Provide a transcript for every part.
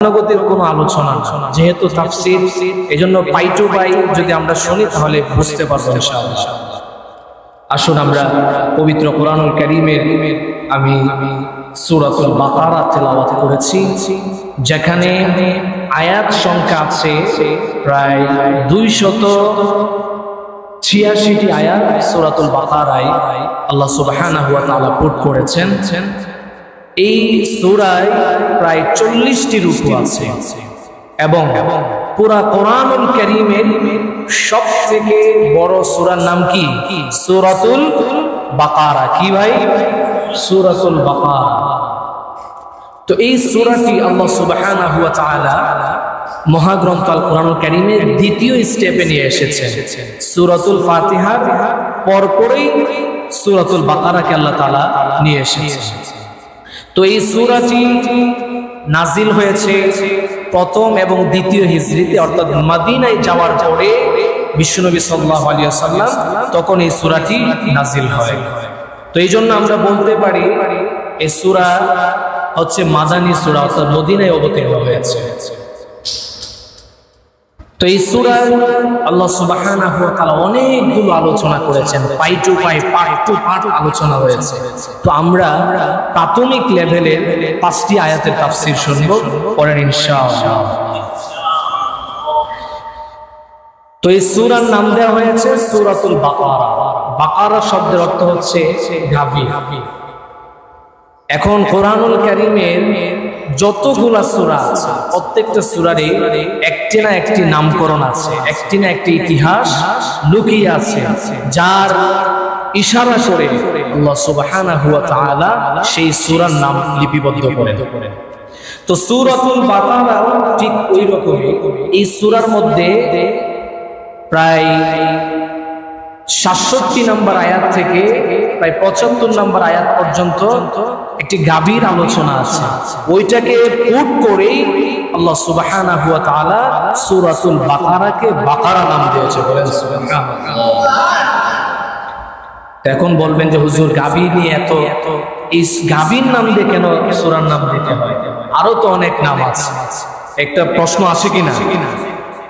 গতির কোনো আলোচনা না, যেহেতু তাফসীর, এজন্য পাই টু পাই যদি আমরা শুনি তাহলে বুঝতে পারবো ইনশাআল্লাহ। আসুন আমরা পবিত্র কোরআনুল কারীমের আমি সূরাতুল বাকারা তেলাওয়াত করেছি, যেখানে আয়াত সংখ্যা আছে প্রায় 286টি আয়াত সূরাতুল বাকারায় আল্লাহ সুবহানাহু ওয়া তাআলা কোট করেছেন। এই সূরায় প্রায় 40টি রুকু আছে এবং পুরা কোরআনুল কারীমের সবথেকে বড় সূরার নাম কি? সূরাতুল বাকারা। কি ভাই? সূরাতুল বাকারা। তো এই সূরাটি আল্লাহ সুবহানাহু ওয়া তাআলা মহাগ্রন্থ আল কোরআনুল কারীমের দ্বিতীয় স্টেপে নিয়ে এসেছেন। সূরাতুল ফাতিহার পরপরই সূরাতুল বাকারাকে আল্লাহ তাআলা নিয়ে এসেছেন। তো এই সূরাটি নাজিল হয়েছে প্রথম এবং দ্বিতীয় হিজরিতে, অর্থাৎ মদিনায় যাওয়ার পরে বিশ্বনবী সাল্লাল্লাহু আলাইহি ওয়াসাল্লাম তখন এই সূরাটি নাজিল হয়। তো এই জন্য আমরা বলতে পারি এই সূরা হচ্ছে মাদানী সূরা, অর্থাৎ মদিনায় অবতীর্ণ হয়েছে। তো এই সূরায় আল্লাহ সুবহানাহু ওয়া তাআলা অনেকগুলো আলোচনা করেছেন, পাই টু পাই, পার্ট টু পার্ট আলোচনা হয়েছে। তো আমরা প্রাথমিক লেভেলের 5টি আয়াতের তাফসীর শুনব পরের ইনশাআল্লাহ। তো এই সূরার নাম দেওয়া হয়েছে সূরাতুল বাকারা। বাকারা শব্দের অর্থ হচ্ছে গাভী। এখন কোরআনুল কারীমের যতগুলা সূরা আছে প্রত্যেকটা সূরারই একটি না একটি নামকরণ আছে, একটি না একটি ইতিহাস লুকিয়ে আছে, যার ইশারা করে আল্লাহ সুবহানাহু ওয়া তাআলা সেই সূরার নাম লিপিবদ্ধ করেন। তো সূরাতুল বাকারা ঠিক ওই রকমই। এই সূরার মধ্যে প্রায় 67 নম্বর আয়াত থেকে প্রায় 75 নম্বর আয়াত পর্যন্ত একটি গাভীর আলোচনা আছে। ওইটাকে কোট করে আল্লাহ সুবহানাহু ওয়া তাআলা সূরাতুল বাকারাকে বাকারা নাম দিয়েছে। বলেন সুবহানাল্লাহ। এখন বলবেন যে হুজুর গাভী নিয়ে এত, এই গাভীর নাম দিয়ে কেন সূরার নাম দিতে হয়? আরো তো অনেক নাম আছে। একটা প্রশ্ন আসে কিনা?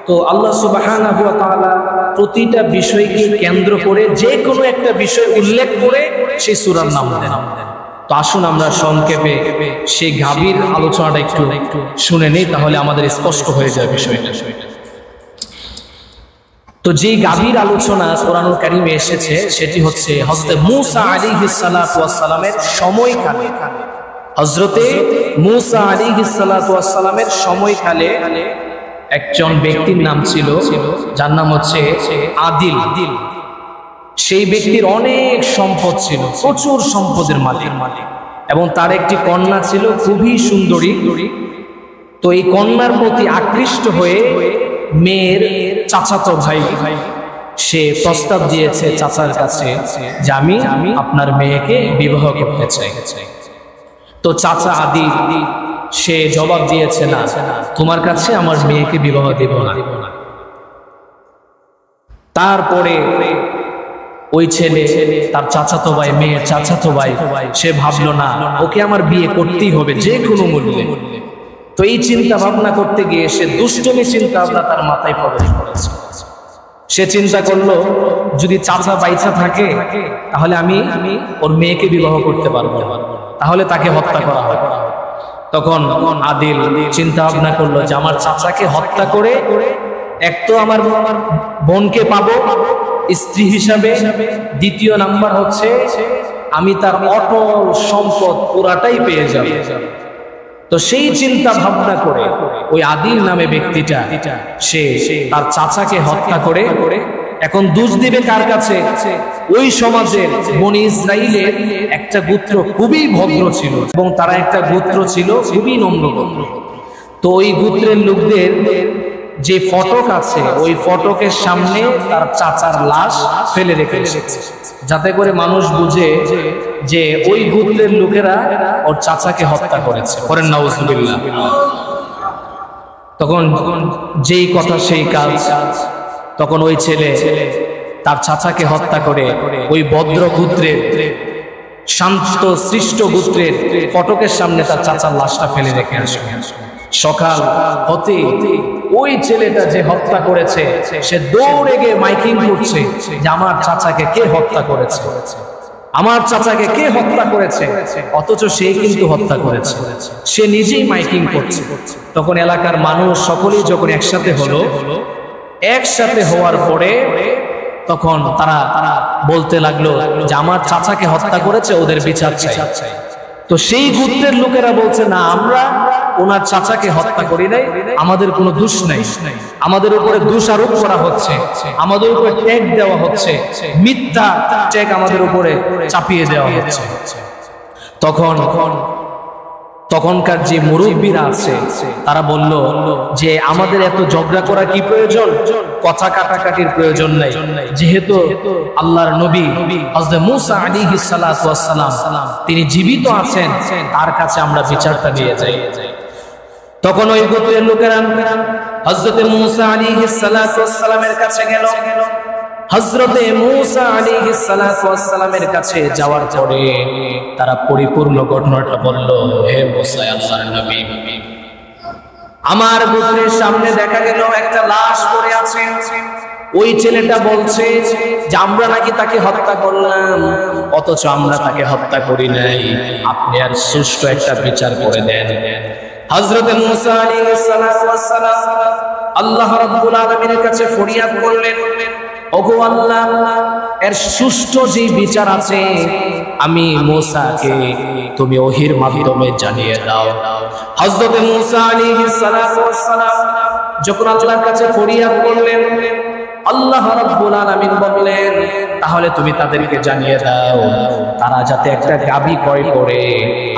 তো আল্লাহ সুবহানাহু ওয়া তাআলা প্রতিটা বিষয়কে কেন্দ্র করে যে কোনো একটা বিষয় উল্লেখ করে সেই সূরার নাম দেন। তো আসুন আমরা সংক্ষেপে সেই গাভীর আলোচনাটা একটু শুনে নেই, তাহলে আমাদের স্পষ্ট হয়ে যায় বিষয়টা। তো যে গাভীর আলোচনা কোরআনুল কারীমে এসেছে সেটি হচ্ছে হযরত মূসা আলাইহিস সালাতু ওয়াস সালামের সময়কালে। হযরতে মূসা আলাইহিস সালাতু ওয়াস সালামের সময়কালে একজন ব্যক্তির নাম ছিল, যার নাম হচ্ছে আদিল। সেই ব্যক্তির অনেক সম্পদ ছিল, প্রচুর সম্পদের মালিক, এবং তার একটি কন্যা ছিল খুবই সুন্দরী। তো এই কন্যার প্রতি আকৃষ্ট হয়ে মেয়ের চাচাতো ভাই সে প্রস্তাব দিয়েছে চাচার কাছে যে আমি আপনার মেয়েকে বিবাহ করতে চাই। তো চাচা আদিল সে জবাব দিয়েছে, না, তোমার কাছে আমার মেয়েকে বিবাহ দেব না। তারপরে ওই ছেলে, তার চাচাতো ভাই, মেয়ের চাচাতো ভাই, সে ভাবলো না, ওকে আমার বিয়ে করতেই হবে যে কোনো মূল্যে। তো এই চিন্তা ভাবনা করতে গিয়ে সে দুষ্টমি চিন্তা ভাবনা তার মাথায় প্রবেশ করেছে। সে চিন্তা করলো যদি চাচা বাইচা থাকে তাহলে আমি ওর মেয়েকে বিবাহ করতে পারবো, তাহলে তাকে হত্যা করা হবে। তখন আদিল চিন্তা ভাবনা করলো যে আমার চাচাকে হত্যা করে এক তো আমার বোনকে পাবো স্ত্রী হিসাবে, দ্বিতীয় নাম্বার হচ্ছে আমি তার অটল সম্পদ পুরাটাই পেয়ে যাব। তো সেই চিন্তা ভাবনা করে ওই আদিল নামে ব্যক্তিটা সে তার চাচাকে হত্যা করে। এখন দোষ দিবে কার কাছে? ওই সমাজের বনি ইসরাইলের একটা গোত্র খুবই ভদ্র ছিল, এবং তারা একটা গোত্র ছিল খুবই নম্র গোত্র। তো ওই গোত্রের লোকদের যে ফটক আছে, ওই ফটকের সামনে তার চাচার লাশ ফেলে রেখে এসেছে, যাতে করে মানুষ বুঝে যে ওই গোত্রের লোকেরা ওর চাচাকে হত্যা করেছে। করেন নাউজুবিল্লাহ। তখন যেই কথা সেই কাজ। তখন ওই ছেলে তার চাচাকে হত্যা করে ওই ভদ্র গোত্রের, শান্ত সৃষ্ট গোত্রের ফটকের সামনে তার চাচার লাশটা ফেলে রেখে আসে। সকাল হতে ওই ছেলেটা যে হত্যা করেছে সে দৌড়ে গিয়ে মাইকিং করছে যে আমার চাচাকে কে হত্যা করেছে, আমার চাচাকে কে হত্যা করেছে, অথচ সে কিন্তু হত্যা করেছে, সে নিজেই মাইকিং করছে। তখন এলাকার মানুষ সকলেই যখন একসাথে হলো, একসাথে হওয়ার পরে তখন তারা বলতে লাগলো যে আমার চাচাকে হত্যা করেছে, ওদের বিচার চাই। তো সেই গোত্রের লোকেরা বলছে না, আমরা ওনার চাচাকে হত্যা করি নাই, আমাদের কোনো দোষ নাই, আমাদের উপরে দোষ আরোপ করা হচ্ছে, আমাদের উপরে ট্যাগ দেওয়া হচ্ছে, মিথ্যা ট্যাগ আমাদের উপরে চাপিয়ে দেওয়া হচ্ছে। তখনকার যে মুরব্বীরা আছে তারা বলল যে আমাদের এত ঝগড়া করা কি প্রয়োজন, কথা কাটাকাটির প্রয়োজন নাই, যেহেতু আল্লাহর নবী হযরত মূসা আলাইহিস সালাতু ওয়াস সালাম তিনি জীবিত আছেন, তার কাছে আমরা বিচারটা নিয়ে যাই। তখন ওই গোত্রের লোকেরা হযরত মূসা আলাইহিস সালাতু ওয়াস সালামের কাছে গেল। হযরতে মূসা আলাইহিস সালাতু ওয়াস সালামের কাছে যাওয়ার পরে তারা পরিপূর্ণ ঘটনাটা বলল, হে মূসা আল্লাহর নবী, আমার গোত্রের সামনে দেখা গেল একটা লাশ পড়ে আছে, ওই ছেলেটা বলছে যে আমরা নাকি তাকে হত্যা করলাম, অথচ আমরা তাকে হত্যা করি নাই, আপনি আর সুষ্ঠু একটা বিচার করে দেন। হযরতে মূসা আলাইহিস সালাতু ওয়াস সালাম আল্লাহ রাব্বুল আলামিনের কাছে ফরিয়াদ করলেন, ওগো আল্লাহ, এর সুষ্ঠু যে বিচার আছে আমি মূসাকে তুমি ওহীর মাধ্যমে জানিয়ে দাও। হযরতে মূসা আলাইহিস সালাতু ওয়াস সালাম যখন আল্লাহর কাছে ফরিয়াদ করলেন, আল্লাহ রাব্বুল আলামিন বললেন, তাহলে তুমি তাদেরকে জানিয়ে দাও তারা যাতে একটা গাভী ক্রয় করে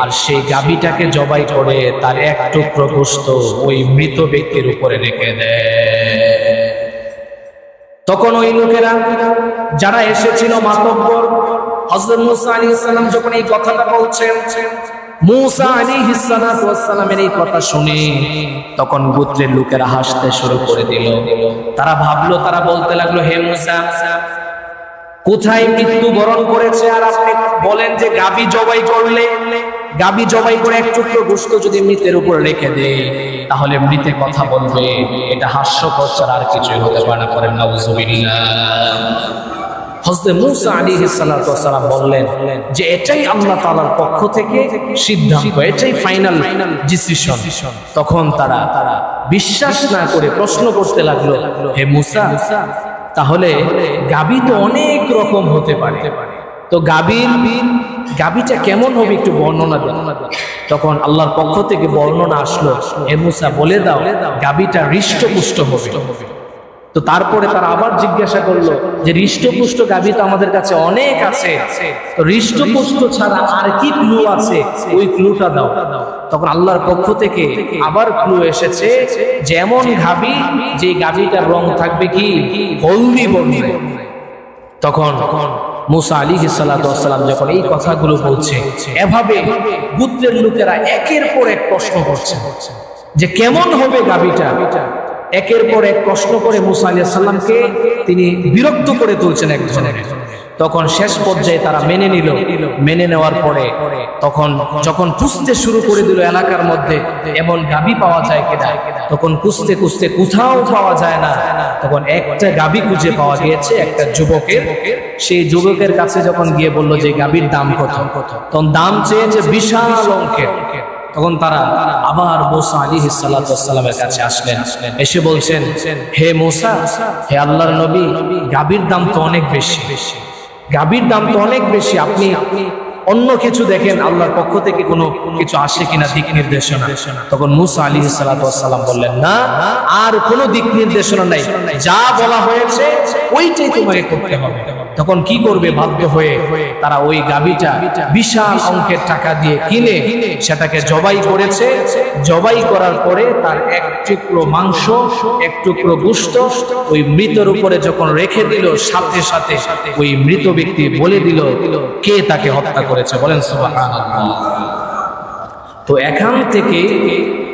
আর সেই গাভীটাকে জবাই করে তার এক টুকরো গোশত ওই মৃত ব্যক্তির উপরে রেখে দেয়। তখন ওই লোকেরা যারা এসেছিল মাতব্বর, হযরত মূসা আলাইহিস সালাম যখন এই কথাটা বলছেন, মূসা আলাইহিস সালাতু ওয়াস সালামের এই কথা শুনে তখন গোত্রের লোকেরা হাসতে শুরু করে দিল। তারা ভাবলো, তারা বলতে লাগলো, হে মূসা, কোথায় মৃত্যুবরণ করেছে আর আপনি বলেন যে গাভী জবাই করলে, গাভী জবাই করে এক টুকরো গোশত যদি মৃতের উপর রেখে দেয় তাহলে মৃতে কথা বলবে, এটা হাস্যকর ছাড়া আর কিছুই হতে পারে না। করেন নাউযুবিল্লাহ। হযরত মূসা আলাইহিস সালাতু ওয়াস সালাম বললেন যে এটাই আল্লাহ তাআলার পক্ষ থেকে সিদ্ধান্ত, এটাই ফাইনাল ডিসিশন। তখন তারা বিশ্বাস না করে প্রশ্ন করতে লাগলো, হে মূসা, তাহলে গাভী তো অনেক রকম হতে পারে, তো গাভীটা কেমন হবে একটু বর্ণনা দেন। তখন আল্লাহর পক্ষ থেকে বর্ণনা আসলো, হে মূসা বলে দাও গাভীটা হৃষ্টপুষ্ট হবে। তো তারপরে তারা আবার জিজ্ঞাসা করলো যে হৃষ্টপুষ্ট গাভী তো আমাদের কাছে অনেক আছে, তো হৃষ্টপুষ্ট ছাড়া আর কি ক্লু আছে, ওই ক্লুটা দাও। তখন আল্লাহর পক্ষ থেকে আবার ক্লু এসেছে, যেমন গাভী, যে গাভীটার রং থাকবে কি হলদি বর্ণের। তখন মূসা আলাইহিস সালাতু ওয়াস সালাম যখন এই কথাগুলো বলছে, এভাবে গোত্রের লোকেরা একের পর এক প্রশ্ন করছে যে কেমন হবে গাভীটা। একের পর এক প্রশ্ন করে মূসা আলাইহিস সালামকে তিনি বিরক্ত করে তুলছেন এক ধরনের। তখন শেষ পর্যায়ে তারা মেনে নিল। মেনে নেওয়ার পরে তখন যখন খুঁজতে শুরু করে দিল এলাকার মধ্যে এমন গাভী পাওয়া যায় কিনা, তখন খুঁজতে খুঁজতে কোথাও পাওয়া যায় না। তখন একটা গাভী খুঁজে পাওয়া গিয়েছে একটা যুবকের। সেই যুবকের কাছে যখন গিয়ে বলল যে গাভীর দাম কত, তখন দাম চেয়েছে বিশাল অঙ্কের। তখন তারা আবার মূসা আলাইহিস সালাতু ওয়াস সালামের কাছে আসলেন, এসে বলছেন, হে মূসা, হে আল্লাহর নবী, গাভীর দাম তো অনেক বেশি, গাভীর দাম তো অনেক বেশি, আপনি অন্য কিছু দেখেন, আল্লাহর পক্ষ থেকে কোনো কিছু আসে কিনা দিক নির্দেশনা। তখন মূসা আলাইহিস সালাতু ওয়াস সালাম বললেন, না, আর কোনো দিক নির্দেশনা নাই, যা বলা হয়েছে ওইটাই তোমাকে করতে হবে। তখন কি করবে, বাধ্য হয়ে তারা ওই গাভীটা বিশাল অঙ্কের টাকা দিয়ে কিনে সেটাকে জবাই করেছে। জবাই করার পরে তার এক টুকরো মাংস, এক টুকরো গোশত ওই মৃতের উপরে যখন রেখে দিল, সাথে সাথে ওই মৃত ব্যক্তি বলে দিল কে তাকে হত্যা করেছে। বলেন সুবহানাল্লাহ। তো এখান থেকে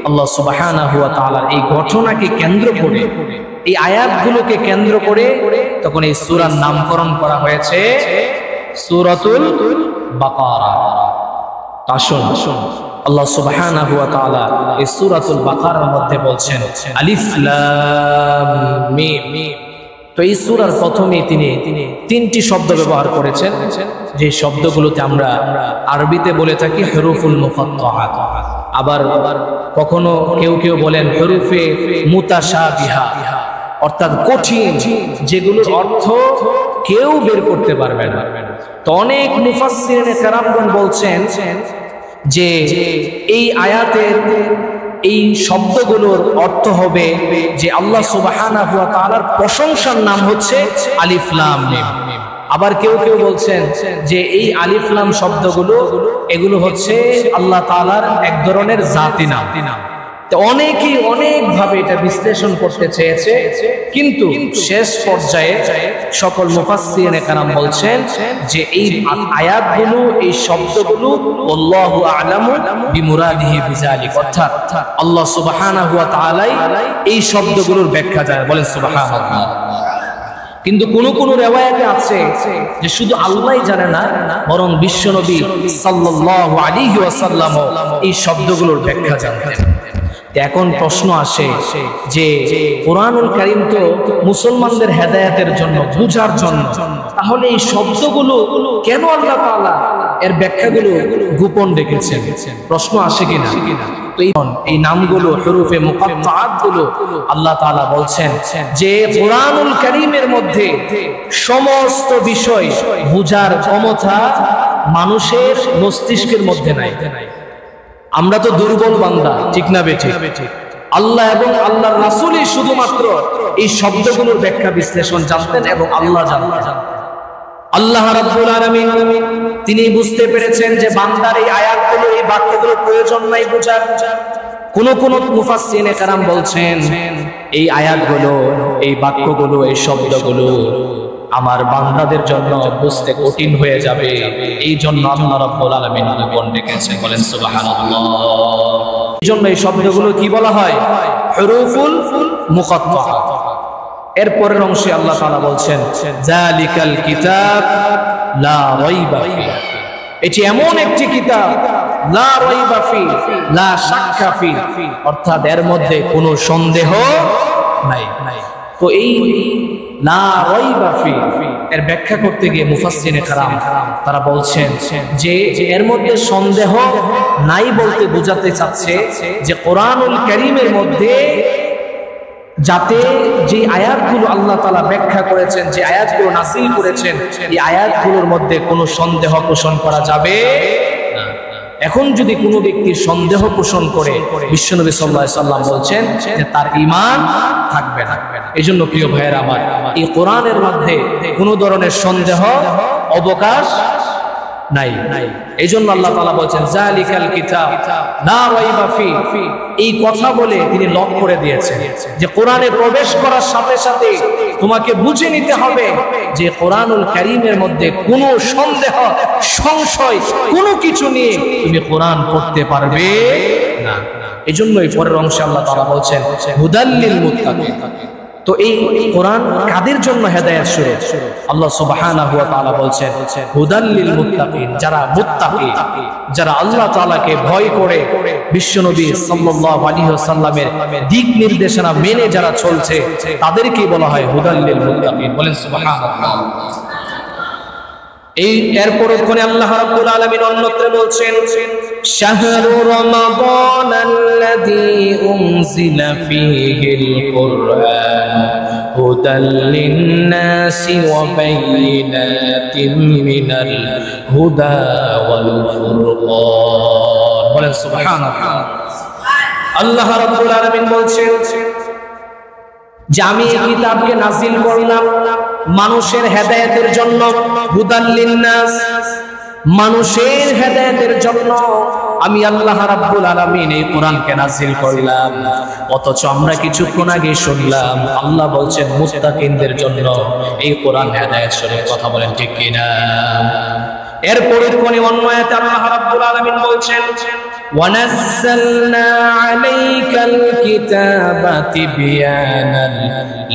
আল্লাহ সুবহানাহু ওয়া তাআলার এই ঘটনাকে কেন্দ্র করে, এই আয়াতগুলোকে কেন্দ্র করে তখন এই সূরার নামকরণ করা হয়েছে সূরাতুল বাকারা। আসুন আল্লাহ সুবহানাহু ওয়া তাআলা এই সূরাতুল বাকারার মধ্যে বলছেন আলিফ লাম মিম। তো এই সূরার প্রথমে তিনি তিনটি শব্দ ব্যবহার করেছেন, যে শব্দগুলোতে আমরা আরবিতে বলে থাকি হুরুফুল মুকাত্তাআত, আবার কখনো কেউ বলেন হুরুফে মুতাশাবিহা, অর্থাৎ কঠিন, যেগুলোর অর্থ কেউ বের করতে পারবে না। তো অনেক মুফাসসিরিনে কেরামগণ বলছেন যে এই আয়াতের এই শব্দগুলোর অর্থ হবে যে আল্লাহ সুবহানাহু ওয়া তাআলার প্রশংসার নাম হচ্ছে আলিফ লাম মিম। আবার কেউ বলছেন যে এই আলিফ লাম শব্দগুলো এগুলো হচ্ছে আল্লাহ তাআলার এক ধরনের জাতি নাম। তো অনেকেই অনেকভাবে এটা বিশ্লেষণ করতে চেয়েছে, কিন্তু শেষ পর্যায়ে সকল মুফাসসিরিনে কেরাম বলছেন যে এই আয়াতগুলো, এই শব্দগুলো আল্লাহু আ'লামু বিমুরাদিহি বিযালিক, অর্থাৎ আল্লাহ সুবহানাহু ওয়া তাআলাই এই শব্দগুলোর ব্যাখ্যা জানেন, বলেন সুবহানাল্লাহ। কিন্তু কোন রিওয়ায়াতে আছে যে শুধু আল্লাহই জানে না, বরং বিশ্বনবী সাল্লাল্লাহু আলাইহি ওয়াসাল্লাম এই শব্দগুলোর ব্যাখ্যা জানতেন। এখন প্রশ্ন আসে যে কোরআনুল কারীম তো মুসলমানদের হেদায়েতের জন্য, বুঝার জন্য, তাহলে এই শব্দগুলো কেন আল্লাহ তাআলা এর ব্যাখ্যাগুলো গোপন রেখেছেন? প্রশ্ন আসে কিনা? তো এই নামগুলো, হুরুফে মুকাত্তাআত গুলো আল্লাহ তাআলা বলছেন যে কোরআনুল কারীমের মধ্যে সমস্ত বিষয় বুঝার ক্ষমতা মানুষের মস্তিষ্কের মধ্যে নাই। আমরা তো দুর্বল বান্দা, ঠিক না বেঠিক? আল্লাহ এবং আল্লাহর রাসূলই শুধুমাত্র এই শব্দগুলোর ব্যাখ্যা বিশ্লেষণ জানতেন এবং আল্লাহ জানতেন। আল্লাহ রাব্বুল আলামিন তিনি বুঝতে পেরেছেন যে বান্দার এই আয়াতগুলো, এই বাক্যগুলোর প্রয়োজন নাই বোঝার। কোন মুফাসসিরিনে কেরাম বলছেন এই আয়াতগুলো, এই বাক্যগুলো, এই শব্দগুলো আমার বান্দাদের জন্য বুঝতে কঠিন হয়ে যাবে, এই জন্য আল্লাহ রাব্বুল আলামিন গোপন রেখেছেন, বলেন সুবহানাল্লাহ। এই জন্য এই শব্দগুলো কি বলা হয়? হুরুফুল মুকাত্তাআত। এরপরের অংশে আল্লাহ তাআলা বলছেন যালিকাল কিতাব লা রাইবা ফি, এটি এমন একটি কিতাব লা রাইবা ফি, লা শাক্কা ফি, অর্থাৎ এর মধ্যে কোনো সন্দেহ নাই। তো এই লা রাইবা ফি এর ব্যাখ্যা করতে গিয়ে মুফাসসিরিনে কেরাম তারা বলছেন যে এর মধ্যে সন্দেহ নাই বলতে বোঝাতে চাচ্ছে যে কোরআনুল কারীমের মধ্যে যাতে যে আয়াতগুলো আল্লাহ তাআলা ব্যাখ্যা করেছেন, যে আয়াতগুলো নাযিল করেছেন, এই আয়াতগুলোর মধ্যে কোনো সন্দেহ পোষণ করা যাবে না। এখন যদি কোনো ব্যক্তি সন্দেহ পোষণ করে, বিশ্বনবী সাল্লাল্লাহু আলাইহি সাল্লাম বলছেন যে তার ঈমান থাকবে না। এজন্য প্রিয় ভাইয়েরা আমার, এই কোরআনের মধ্যে কোনো ধরনের সন্দেহ অবকাশ নাই। এই জন্য আল্লাহ তাআলা বলছেন যালিকাল কিতাব লা রাইবা ফি, এই কথা বলে তিনি লক করে দিয়েছেন যে কোরআনে প্রবেশ করার সাথে সাথে তোমাকে বুঝে নিতে হবে যে কোরআনুল কারীমের মধ্যে কোনো সন্দেহ, সংশয়, কোনো কিছু নিয়ে তুমি কোরআন পড়তে পারবে না। এজন্য এই পরের অংশে আল্লাহ তাআলা বলছেন হুদাল্লিল মুত্তাকিন। তো এই কোরআন কাদের জন্য হেদায়েত স্বরূপ? আল্লাহ সুবহানাহু ওয়া তাআলা বলছেন হুদাল্লিল মুত্তাকিন, যারা মুত্তাকি, যারা আল্লাহ তাআলাকে ভয় করে বিশ্বনবী সাল্লাল্লাহু আলাইহি ওয়াসাল্লামের দিক নির্দেশনা মেনে যারা চলছে, তাদেরকে বলা হয় হুদাল্লিল মুত্তাকিন, বলেন সুবহানাল্লাহ। এই এরপর কোনে আল্লাহ রাব্বুল আলামিন অন্যত্র বলছেন শাহরু রমাদানাল্লাযী উনজিলা ফীহিল কুরআন হুদাল লিন-নাসি ওয়া বাইয়িনাতিন মিনাল হুদা ওয়াল ফুরকান, বলেন সুবহানাল্লাহ। আল্লাহ রাব্বুল আলামিন বলছেন যে আমি এই কিতাবকে নাযিল করলাম মানুষের হেদায়েতের জন্য, হুদাল লিন-নাস, মানুষের হেদায়েতের জন্য আমি আল্লাহ রাব্বুল আলামিন এই কোরআনকে নাযিল করলাম। অথচ আমরা কিছুক্ষণ আগে শুনলাম আল্লাহ বলছেন মুত্তাকিনদের জন্য এই কোরআন হেদায়েত স্বরূপ, কথা বলেন ঠিক কিনা? এরপরে কোন অন্য আয়াতে আল্লাহ রাব্বুল আলামিন বলছেন ওয়ানাজ্জালনা আলাইকাল কিতাবা তিবয়ানান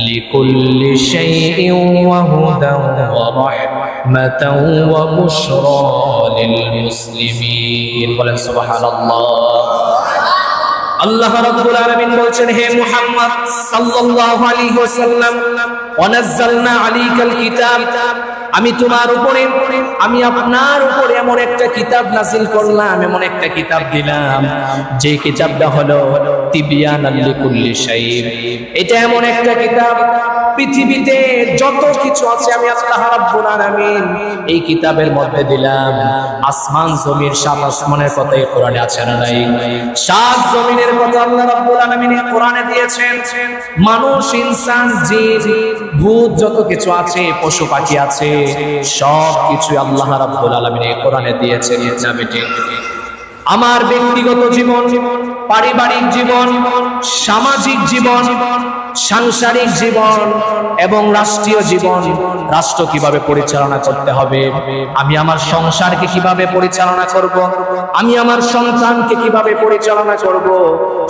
লিকুল্লি শাইইন ওয়া হুদান ওয়া রাহমাহ রাহমাতাও ওয়া বুশরা লিল মুসলিমিন। বলেন সুবহানাল্লাহ। আল্লাহ রাব্বুল আলামিন বলছেন, হে মুহাম্মদ সাল্লাল্লাহু আলাইহি ওয়াসাল্লাম, ওয়া নাযালনা আলাইকাল কিতাব, আমি তোমার উপরে, আমি আপনার উপরে এমন একটা কিতাব নাযিল করলাম, এমন একটা কিতাব দিলাম যে কিতাবটা হলো তিবয়ানাল লিকুল্লি শাইইন। এটা এমন একটা কিতাব, পৃথিবীতে যত কিছু আছে আমি আল্লাহ রাব্বুল আলামিন এই কিতাবের মধ্যে দিলাম। আসমান জমিন, সাত আসমানের কথা এই কোরআনে আছে না নাই? সাত জমিনের কথা আল্লাহ রাব্বুল আলামিন এই কোরআনে দিয়েছেন। মানুষ, ইনসান, জিন, ভূত, যত কিছু আছে, পশু পাখি আছে, সব কিছু আল্লাহ রাব্বুল আলামিন এই কোরআনে দিয়েছেন। আমার ব্যক্তিগত জীবন, পারিবারিক জীবন, সামাজিক জীবন, সাংসারিক জীবন এবং রাষ্ট্রীয় জীবন, রাষ্ট্র কিভাবে পরিচালনা করতে হবে, আমি আমার সংসারকে কিভাবে পরিচালনা করব, আমি আমার সন্তানকে কিভাবে পরিচালনা করব,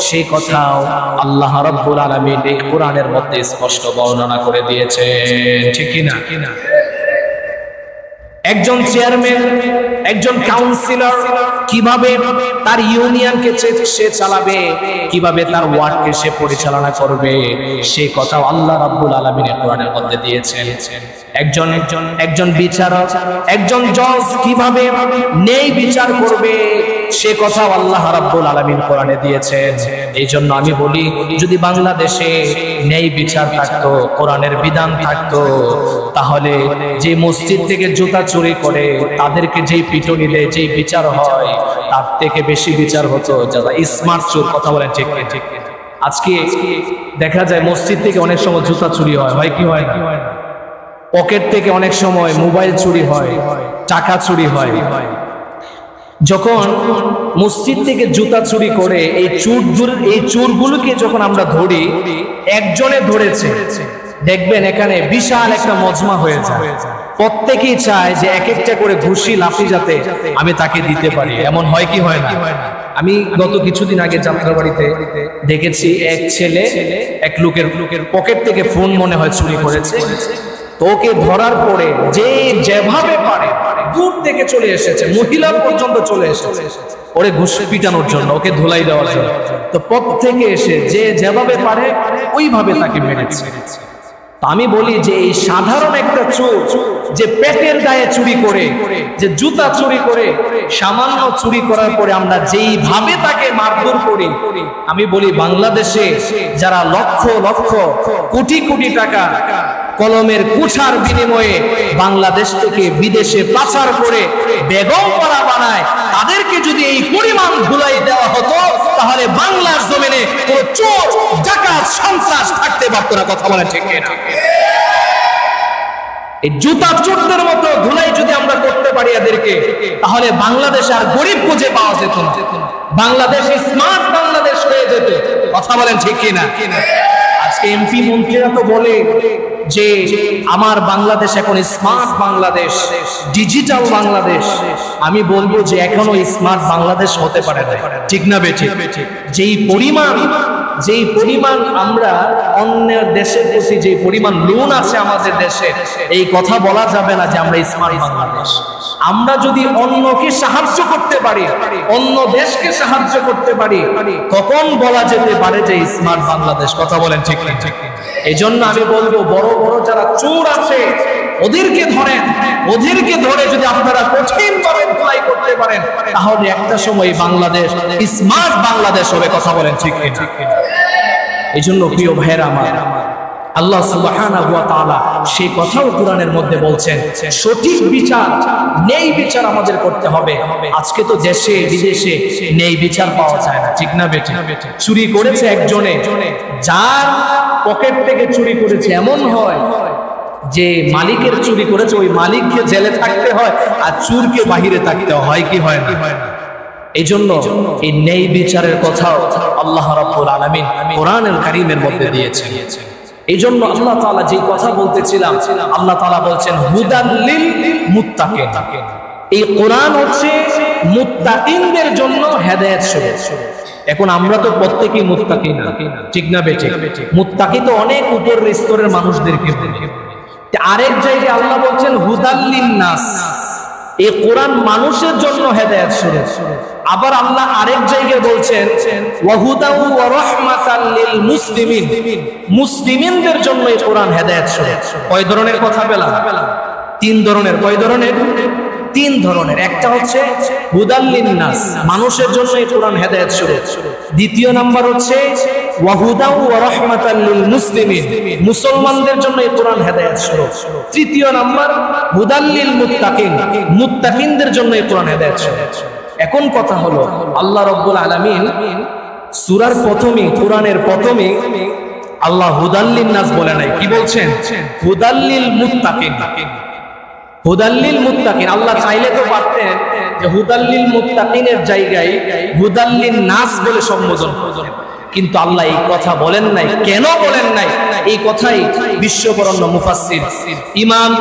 সেই কথাও আল্লাহ রাব্বুল আলামিন এই কোরআনের মধ্যে স্পষ্ট বর্ণনা করে দিয়েছেন। ঠিক কিনা? একজন চেয়ারম্যান, একজন কাউন্সিলর কিভাবে তার ইউনিয়নকে সে চালাবে, কিভাবে তার ওয়ার্ডকে সে পরিচালনা করবে, সেই কথাও আল্লাহ রাব্বুল আলামিন কোরআনের মধ্যে দিয়েছেন। একজন বিচারক, একজন জজ কিভাবে ন্যায় বিচার করবে, সে কথাও আল্লাহ রাব্বুল আলামিন কোরআনে দিয়েছেন। এই জন্য আমি বলি, যদি বাংলাদেশে ন্যায় বিচার থাকতো, কোরআনের বিধান থাকতো, তাহলে যে মসজিদ থেকে জুতা চুরি করে তাদেরকে যেই পিটুনি দেয়, যেই বিচার হয়, তার থেকে বেশি বিচার হতো যারা স্মার্ট চোর। কথা বলেন ঠিক ঠিক? আজকে দেখা যায় মসজিদ থেকে অনেক সময় জুতা চুরি হয় কি হয় না? পকেট থেকে অনেক সময় মোবাইল চুরি হয়, টাকা চুরি হয়। যখন মসজিদ থেকে জুতা চুরি করে এই চোরগুলোকে যখন আমরা ধরি, একজনে ধরেছে, দেখবেন এখানে বিশাল একটা মজমা হয়ে যায়। প্রত্যেকেই চায় যে এক একটা করে ঘুষি লাফি যাতে আমি তাকে দিতে পারি। এমন হয় কি হয় না? আমি গত কিছুদিন আগে যাত্রাবাড়িতে দেখেছি, এক ছেলে এক লোকের পকেট থেকে ফোন মনে হয় চুরি করেছে। তো ওকে ধরার পরে যে যেভাবে পারে দূর থেকে চলে এসেছে, মহিলা পর্যন্ত চলে এসেছে ওরে ঘুষি পিটানোর জন্য, ওকে ধুলাই দেওয়ার জন্য। তো প্রত্যেকে এসে যে যেভাবে পারে ওইভাবে তাকে মেরেছে। আমি বলি যে এই সাধারণ একটা চোর যে পেটের দায়ে চুরি করে, যে জুতা চুরি করে, সামান্য চুরি করার পরে আমরা যেইভাবে তাকে মারধর করি, আমি বলি বাংলাদেশে যারা লক্ষ লক্ষ কোটি কোটি টাকা কলমের কুঠার বিনিময়ে বাংলাদেশ থেকে বিদেশে পাচার করে বেগম পাড়া বানায়, তাদেরকে যদি এই পরিমাণ ধুলাই দেওয়া হতো, তাহলে বাংলার জমিনে কোনো চোর, ডাকাত, সন্ত্রাস থাকতে পারতো না। কথা বলে ঠিক না? এই জুতা চোরদের মতো ধুলাই যদি আমরা করতে পারি এদেরকে, তাহলে বাংলাদেশে আর গরিব খুঁজে পাওয়া যেত না। বাংলাদেশ স্মার্ট বাংলাদেশ হয়ে যেত। কথা বলেন ঠিক কিনা? আজকে এমপি মন্ত্রীরা তো বলে যে আমার বাংলাদেশ এখন স্মার্ট বাংলাদেশ, ডিজিটাল বাংলাদেশ। আমি বলবো যে এখনো স্মার্ট বাংলাদেশ হতে পারে না। ঠিক না বেঠিক? যেই পরিমাণ আমরা অন্যের দেশের প্রতি যে পরিমাণ লোন আছে আমাদের দেশে, এই কথা বলা যাবে না যে আমরা স্মার্ট বাংলাদেশ। আমরা যদি অন্যকে সাহায্য করতে পারি, অন্য দেশকে সাহায্য করতে পারি, তখন বলা যেতে পারে যে স্মার্ট বাংলাদেশ। কথা বলেন ঠিক না? এই জন্য আমি বলবো, বড় বড় যারা চোর আছে ওদেরকে ধরে যদি আপনারা কঠিন ভাবে ধুলাই করতে পারেন, তাহলে একটা সময় বাংলাদেশ স্মার্ট বাংলাদেশ হবে। কথা বলেন ঠিক না? এই জন্য প্রিয় ভাইয়েরা আমার, আল্লাহ সুবহানাহু ওয়া তাআলা সেই কথাও কোরআনের মধ্যে বলছেন, সঠিক বিচার, ন্যায় বিচার আমাদের করতে হবে। আজকে তো দেশে বিদেশে ন্যায় বিচার পাওয়া যায় না। ঠিক না বেঠিক? চুরি করেছে একজনে, যার পকেট থেকে চুরি করেছে, এমন হয় যে মালিকের চুরি করেছে ওই মালিককে জেলে থাকতে হয় আর চোরকে বাহিরে থাকতে হয়। কি হয় না? এই জন্য এই ন্যায় বিচারের কথাও আল্লাহ রাব্বুল আলামিন কোরআনুল কারীমের মধ্যে দিয়েছেন। এই জন্য আল্লাহ তাআলা যে কথা বলতেছিলাম, আল্লাহ তাআলা বলছেন হুদাল লিল মুত্তাকিন। এই কোরআন হচ্ছে মুত্তাকিনদের জন্য হেদায়েত স্বরূপ। এখন আমরা তো প্রত্যেকেই মুত্তাকি না। ঠিক না বেঠিক? মুত্তাকি তো অনেক উপরের স্তরের মানুষদেরকে বলে, আরেক জায়গায় আল্লাহ বলছেন হুদাল্লিন নাস, এই কোরআন মানুষের জন্য হেদায়েত স্বরূপ। আবার আল্লাহ আরেক জায়গায় বলছেন ওয়াহুদাউ ওয়া রাহমাতাল লিল মুসলিমিন, মুসলিমদের জন্য এই কোরআন হেদায়েত স্বরূপ। কয় ধরনের কথা পেলাম? তিন ধরনের। কয় ধরনের? তিন ধরনের। একটা হচ্ছে হুদাল্লিন নাস, মানুষের জন্য এই কোরআন হেদায়েত স্বরূপ। দ্বিতীয় নাম্বার হচ্ছে ওয়াহুদাউ ওয়া রাহমাতাল লিল মুসলিমিন, মুসলমানদের জন্য এই কোরআন হেদায়েত স্বরূপ। তৃতীয় নাম্বার হুদাল্লিল মুত্তাকিন, মুত্তাকিনদের জন্য এই কোরআন হেদায়েত স্বরূপ। এখন কথা হলো আল্লাহ রাব্বুল আলামিন সূরার প্রথমে, কোরআনের প্রথমে আল্লাহ হুদাল্লিন নাস বলে নাই, কি বলছেন? হুদাল্লিল মুত্তাকিন। হুদাল্লিল মুত্তাকিন। আল্লাহ চাইলে তো পারতেন যে হুদাল্লিল মুত্তাকিনের জায়গায় হুদাল্লিন নাস বলে সম্বোধন করতেন, কিন্তু আল্লাহ এই কথা বলেন নাই। কেন বলেন নাই? এই কথাই বিশ্ববরেণ্য মুফাসসির ইমাম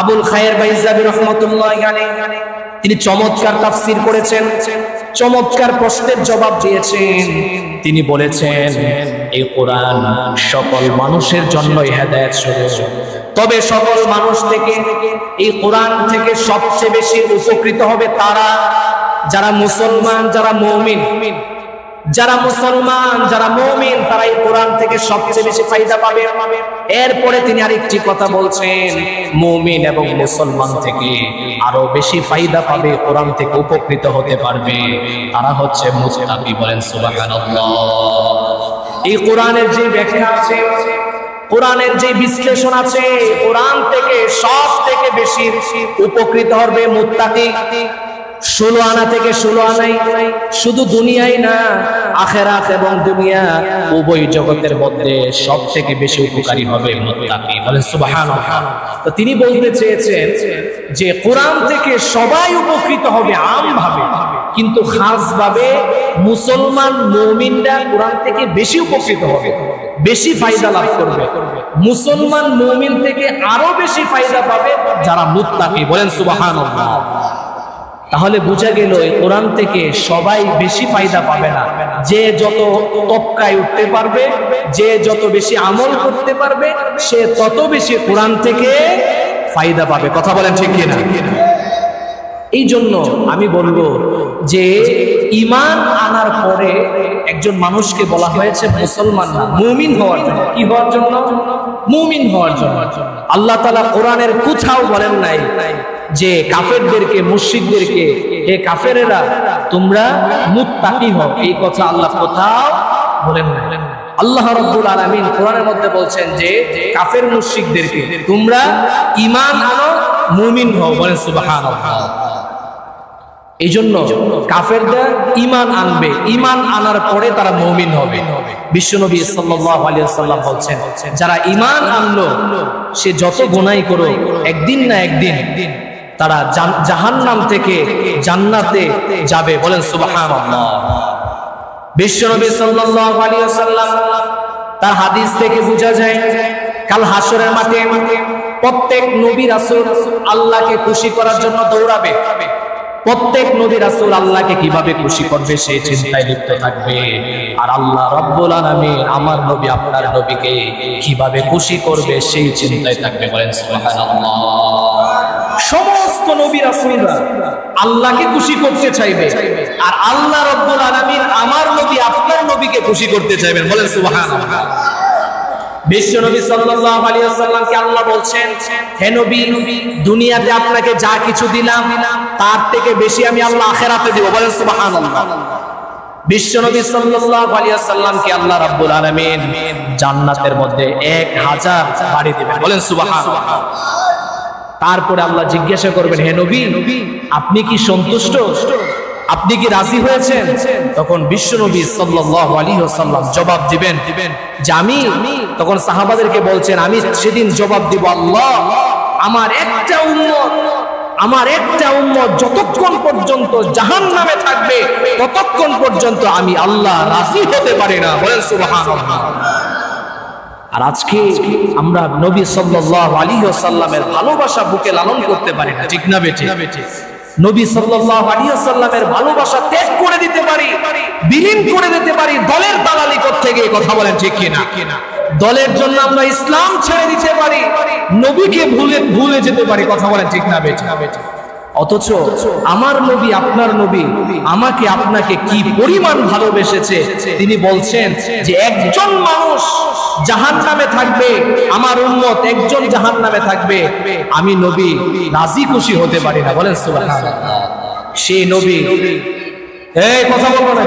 আবুল খায়ের বাইজাবি রাহমাতুল্লাহি আলাইহি তিনি চমৎকার তাফসীর করেছেন, চমৎকার প্রশ্নের জবাব দিয়েছেন। তিনি বলেছেন এই কোরআন সকল মানুষের জন্যই হেদায়েত স্বরূপ, তবে সকল মানুষ থেকে এই কোরআন থেকে সবচেয়ে বেশি উপকৃত হবে তারা যারা মুসলমান, যারা মুমিন। যারা মুসলমান, যারা মুমিন, তারা এই কোরআন থেকে সবচেয়ে বেশি ফায়দা পাবে। এরপরে তিনি আরেকটি কথা বলছেন, মুমিন এবং মুসলমান থেকে আরো বেশি ফায়দা পাবে, কোরআন থেকে উপকৃত হতে পারবে তারা হচ্ছে মুত্তাকি। বলেন সুবহানাল্লাহ। এই কোরআনের যে ব্যাখ্যা আছে, কোরআনের যে বিশ্লেষণ আছে, কোরআন থেকে সব থেকে বেশি উপকৃত হবে মুত্তাকি। 16 আনা থেকে 16 আনাই, শুধু দুনিয়ায় না, আখিরাত এবং দুনিয়া উভয় জগতের মধ্যে সব থেকে বেশি উপকারী হবে মুত্তাকি। বলেন সুবহানাল্লাহ। তো তিনি বলতে চেয়েছেন যে কোরআন থেকে সবাই উপকৃত হবে আমভাবে, কিন্তু খাস ভাবে মুসলমান মুমিনরা কোরআন থেকে বেশি উপকৃত হবে, বেশি ফায়দা লাভ করবে। মুসলমান মুমিন থেকে আরো বেশি ফায়দা পাবে যারা মুত্তাকি। বলেন সুবহানাল্লাহ। তাহলে বোঝা গেল কোরআন থেকে সবাই বেশি ফায়দা পাবে না। যে যত তবকায় উঠতে পারবে, যে যত বেশি আমল করতে পারবে, সে তত বেশি কোরআন থেকে ফায়দা পাবে। কথা বলেন ঠিক কিনা? এই জন্য আমি বলবো যে ঈমান আনার পরে একজন মানুষকে বলা হয়েছে মুসলমান না, মুমিন হওয়ার জন্য। কি হওয়ার জন্য? মুমিন হওয়ার জন্য। আল্লাহ তাআলা কোরআনের কোথাও বলেন নাই যে কাফেরদেরকে, মুশরিকদেরকে, হে কাফেরেরা তোমরা মুত্তাকি হও, এই কথা আল্লাহ কোথাও বলেন না। আল্লাহ রাব্বুল আলামিন কোরআনের মধ্যে বলছেন যে কাফের মুশরিকদেরকে তোমরা ঈমান আনো, মুমিন হও। বলেন সুবহানাল্লাহ। এই জন্য কাফেররা ঈমান আনবে, ঈমান আনার পরে তারা মুমিন হবে। বিশ্বনবী সাল্লাল্লাহু আলাইহি ওয়াসাল্লাম বলছেন যারা ঈমান আনলো সে যত গুনাহ করো একদিন না একদিন তারা জাহান্নাম থেকে জান্নাতে যাবে। বলেন সুবহানাল্লাহ। বিশ্বনবী সাল্লাল্লাহু আলাইহি ওয়াসাল্লাম তার হাদিস থেকে বোঝা যায় কাল হাসরের মাঠে প্রত্যেক নবী রাসূল আল্লাহকে খুশি করার জন্য দৌড়াবে। প্রত্যেক নবী রাসূল আল্লাহকে কিভাবে খুশি করবে সেই চিন্তায় লিপ্ত থাকবে, আর আল্লাহ রাব্বুল আলামিন আমার নবী আপনার নবীকে কিভাবে খুশি করবে সেই চিন্তায় থাকবে। বলেন সুবহানাল্লাহ। সমস্ত নবী রাসূলরা আল্লাহকে খুশি করতে চাইবে, আর আল্লাহ রাব্বুল আলামিন আমার নবী আপনার নবীকে খুশি করতে চাইবেন। বলেন সুবহানাল্লাহ। বিশ্বনবী সাল্লাল্লাহু আলাইহি ওয়াসাল্লামকে আল্লাহ বলছেন হে নবী দুনিয়াতে আপনাকে যা কিছু দিলাম তার থেকে বেশি আমি আল্লাহ আখিরাতে দেব। বলেন সুবহানাল্লাহ। বিশ্বনবী সাল্লাল্লাহু আলাইহি ওয়াসাল্লামকে আল্লাহ রাব্বুল আলামিন জান্নাতের মধ্যে 1000 বাড়ি দিবেন। বলেন সুবহানাল্লাহ। তারপরে আল্লাহ জিজ্ঞাসা করবেন হে নবী আপনি কি সন্তুষ্ট, আপনি কি রাজি হয়েছেন? তখন বিশ্বনবী সাল্লাল্লাহু আলাইহি ওয়াসাল্লাম জবাব দিবেন যে আমি, তখন সাহাবাদেরকে বলছেন আমি সেদিন জবাব দিব আল্লাহ আমার একটা উম্মত যতক্ষণ পর্যন্ত জাহান্নামে থাকবে ততক্ষণ পর্যন্ত আমি আল্লাহ রাজি হতে পারি না। বলেন সুবহানাল্লাহ। আর আজকে আমরা নবী সাল্লাল্লাহু আলাইহি ওয়াসাল্লামের ভালোবাসা বুকে লালন করতে পারি না, ঠিক না বেঠিক? নবী সাল্লাল্লাহু আলাইহি ওয়াসাল্লামের ভালোবাসা ত্যাগ করে দিতে পারি, বিলীন করে দিতে পারি দলের দালালি করতে গিয়ে। কথা বলেন ঠিক কিনা? দলের জন্য আমরা ইসলাম ছেড়ে দিতে পারি, নবীকে ভুলে যেতে পারি। কথা বলেন ঠিক না বেঠিক? অথচ আমার নবী, আপনার নবী আমাকে আপনাকে কি পরিমাণ ভালোবেসেছে। তিনি বলছেন যে একজন মানুষ জাহান্নামে থাকবে, আমার উম্মত একজন জাহান্নামে থাকবে, আমি নবী রাজি খুশি হতে পারি না। বলেন সুবহানাল্লাহ। সেই নবী, এই কথা বলবো না,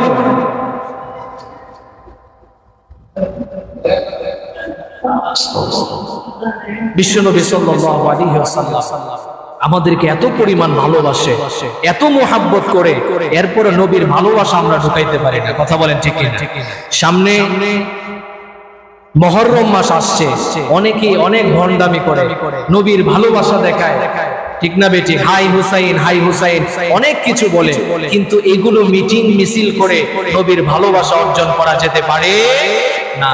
বিশ্বনবী সাল্লাল্লাহু আলাইহি ওয়াসাল্লাম আমাদেরকে এত পরিমাণ ভালোবাসে, এত মোহাব্বত করে, এরপরে নবীর ভালোবাসা আমরা ঢুকাইতে পারি না। কথা বলেন ঠিক না? সামনে মুহররম মাস আসছে, অনেকেই অনেক ভণ্ডামি করে, নবীর ভালোবাসা দেখায়, ঠিক না বেটি? হাই হুসাইন, হাই হুসাইন, অনেক কিছু বলে, কিন্তু এগুলো মিটিং মিছিল করে নবীর ভালোবাসা অর্জন করা যেতে পারে না।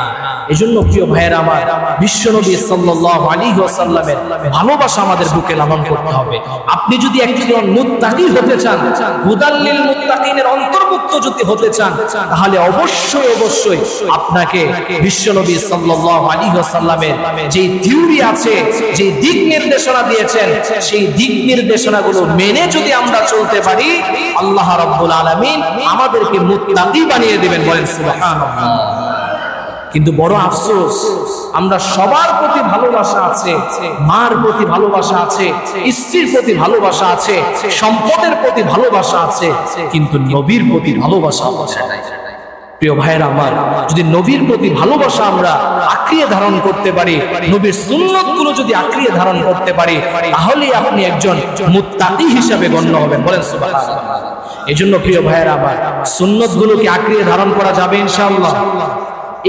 এজন্য প্রিয় ভাইয়েরা আমার, বিশ্বনবী সাল্লাল্লাহু আলাইহি ওয়াসাল্লামের ভালোবাসা আমাদের বুকে লালন করতে হবে। আপনি যদি একজন মুত্তাকি হতে চান, হুদাল্লিল মুত্তাকিনের অন্তর্ভুক্ত যদি হতে চান, তাহলে অবশ্যই অবশ্যই আপনাকে বিশ্বনবী সাল্লাল্লাহু আলাইহি ওয়াসাল্লামের যে থিওরি আছে, যে দিক নির্দেশনা দিয়েছেন, সেই দিক নির্দেশনাগুলো মেনে যদি আমরা চলতে পারি, আল্লাহ রাব্বুল আলামিন আমাদেরকে মুত্তাকি বানিয়ে দিবেন। বলেন সুবহানাল্লাহ। কিন্তু বড় আফসোস, আমরা সবার প্রতি ভালোবাসা আছে, মার প্রতি ভালোবাসা আছে, স্ত্রীর প্রতি ভালোবাসা আছে, সম্পদের প্রতি ভালোবাসা আছে, কিন্তু নবীর প্রতি ভালোবাসা আছে না। প্রিয় ভাইয়েরা আমার, যদি নবীর প্রতি ভালোবাসা আমরা আঁকড়িয়ে ধারণ করতে পারি, নবীর সুন্নতগুলো যদি আঁকড়িয়ে ধারণ করতে পারি, তাহলে আপনি একজন মুত্তাকি হিসেবে গণ্য হবেন। বলেন সুবহানাল্লাহ। এজন্য প্রিয় ভাইয়েরা আমার, সুন্নতগুলোকে আঁকড়িয়ে ধারণ করা যাবে ইনশাআল্লাহ।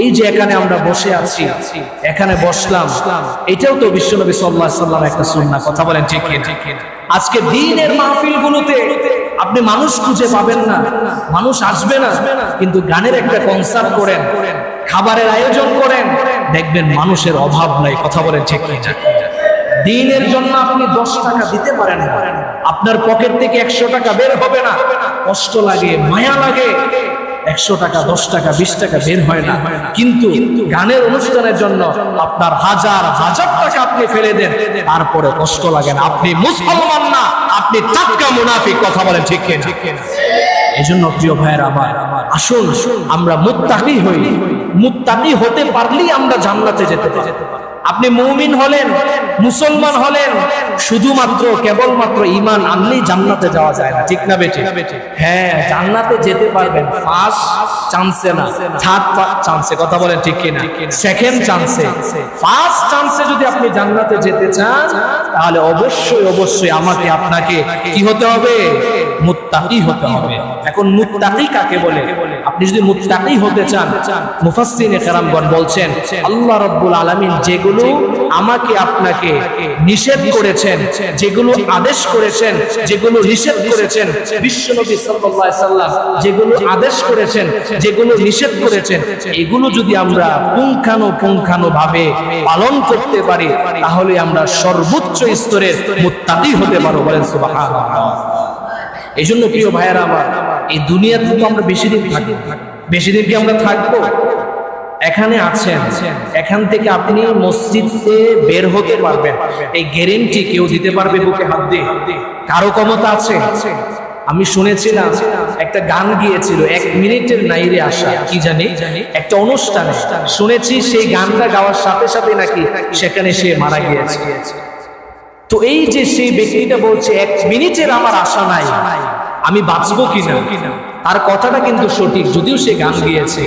এই যে এখানে আমরা বসে আছি, এখানে বসলাম, এটাও তো বিশ্বনবী সাল্লাল্লাহু আলাইহি ওয়াসাল্লাম একটা সুন্নাহ। কথা বলেন ঠিক কি? আজকে দ্বীনের মাহফিলগুলোতে আপনি মানুষ খুঁজে পাবেন না, মানুষ আসবে না, কিন্তু গানের একটা কনসার্ট করেন, খাবারের আয়োজন করেন, দেখবেন মানুষের অভাব নাই। কথা বলেন ঠিক কি? দ্বীনের জন্য আপনি 10 টাকা দিতে পারেন না, আপনার পকেট থেকে 100 টাকা বের হবে না, কষ্ট লাগে, মায়া লাগে, 100 টাকা, 10 টাকা, 20 টাকা বের হয় না। কিন্তু গানের অনুষ্ঠানের জন্য আপনার হাজার হাজার টাকা আপনি ফেলে দেন, তারপরে কষ্ট লাগে না। আপনি মুসলমান না, আপনি টাটকা মুনাফিক। কথা বলেন ঠিক কি? এজন্য প্রিয় ভাইয়েরা আমার, আসুন আমরা মুত্তাকি হই। মুত্তাকি হতে পারলেই আমরা জান্নাতে যেতে পারি। আপনি মুমিন হলেন, মুসলমান হলেন, শুধুমাত্র কেবলমাত্র ঈমান আনলেই জান্নাতে যাওয়া যায় না। ঠিক না বেঠিক? হ্যাঁ, জান্নাতে যেতে পারবেন ফার্স্ট চান্সে না, থার্ড চান্সে। কথা বলেন ঠিক কি না? সেকেন্ড চান্সে। ফার্স্ট চান্সে যদি আপনি জান্নাতে যেতে চান, তাহলে অবশ্যই অবশ্যই আমাকে আপনাকে কি হতে হবে? মুত্তাকি হতে হবে। এখন মুত্তাকি কাকে বলে? আপনি যদি মুত্তাকি হতে চান, মুফাসসিরিনে কেরামগণ বলছেন, আল্লাহ রাব্বুল আলামিন যেগুলো আমাকে আপনাকে নিষেধ করেছেন, যেগুলো আদেশ করেছেন, যেগুলো নিষেধ করেছেন, বিশ্বনবী সাল্লাল্লাহু আলাইহি ওয়াসাল্লাম যেগুলো আদেশ করেছেন, যেগুলো নিষেধ করেছেন, এগুলো যদি আমরা পুঙ্খানুপুঙ্খানুভাবে পালন করতে পারি, তাহলে আমরা সর্বোচ্চ স্তরের মুত্তাকি হতে পারবো। বলেন সুবহানাল্লাহ। এই জন্য প্রিয় ভাইয়েরা আমার, এই দুনিয়াতে তো আমরা বেশি দিন থাকবো, বেশি দিন কি আমরা থাকবো? এখানে আছেন, এখান থেকে আপনি মসজিদে বের হতে পারবেন, এই গ্যারান্টি কেউ দিতে পারবে বুকে হাত দিয়ে? কারো ক্ষমতা আছে? আমি শুনেছিলাম একটা গান গিয়েছিল, 1 মিনিটের নাইরে আসা, কি জানি একটা অনুষ্ঠানে শুনেছি, সেই গানটা গাওয়ার সাথে সাথে নাকি সেখানে সে মারা গিয়েছে। তো এই যে সেই ব্যক্তিটা বলছে 1 মিনিটের আমার আশা নাই, আমি বাঁচবো কিনা, তার কথাটা কিন্তু সঠিক, যদিও সে গান গিয়েছে।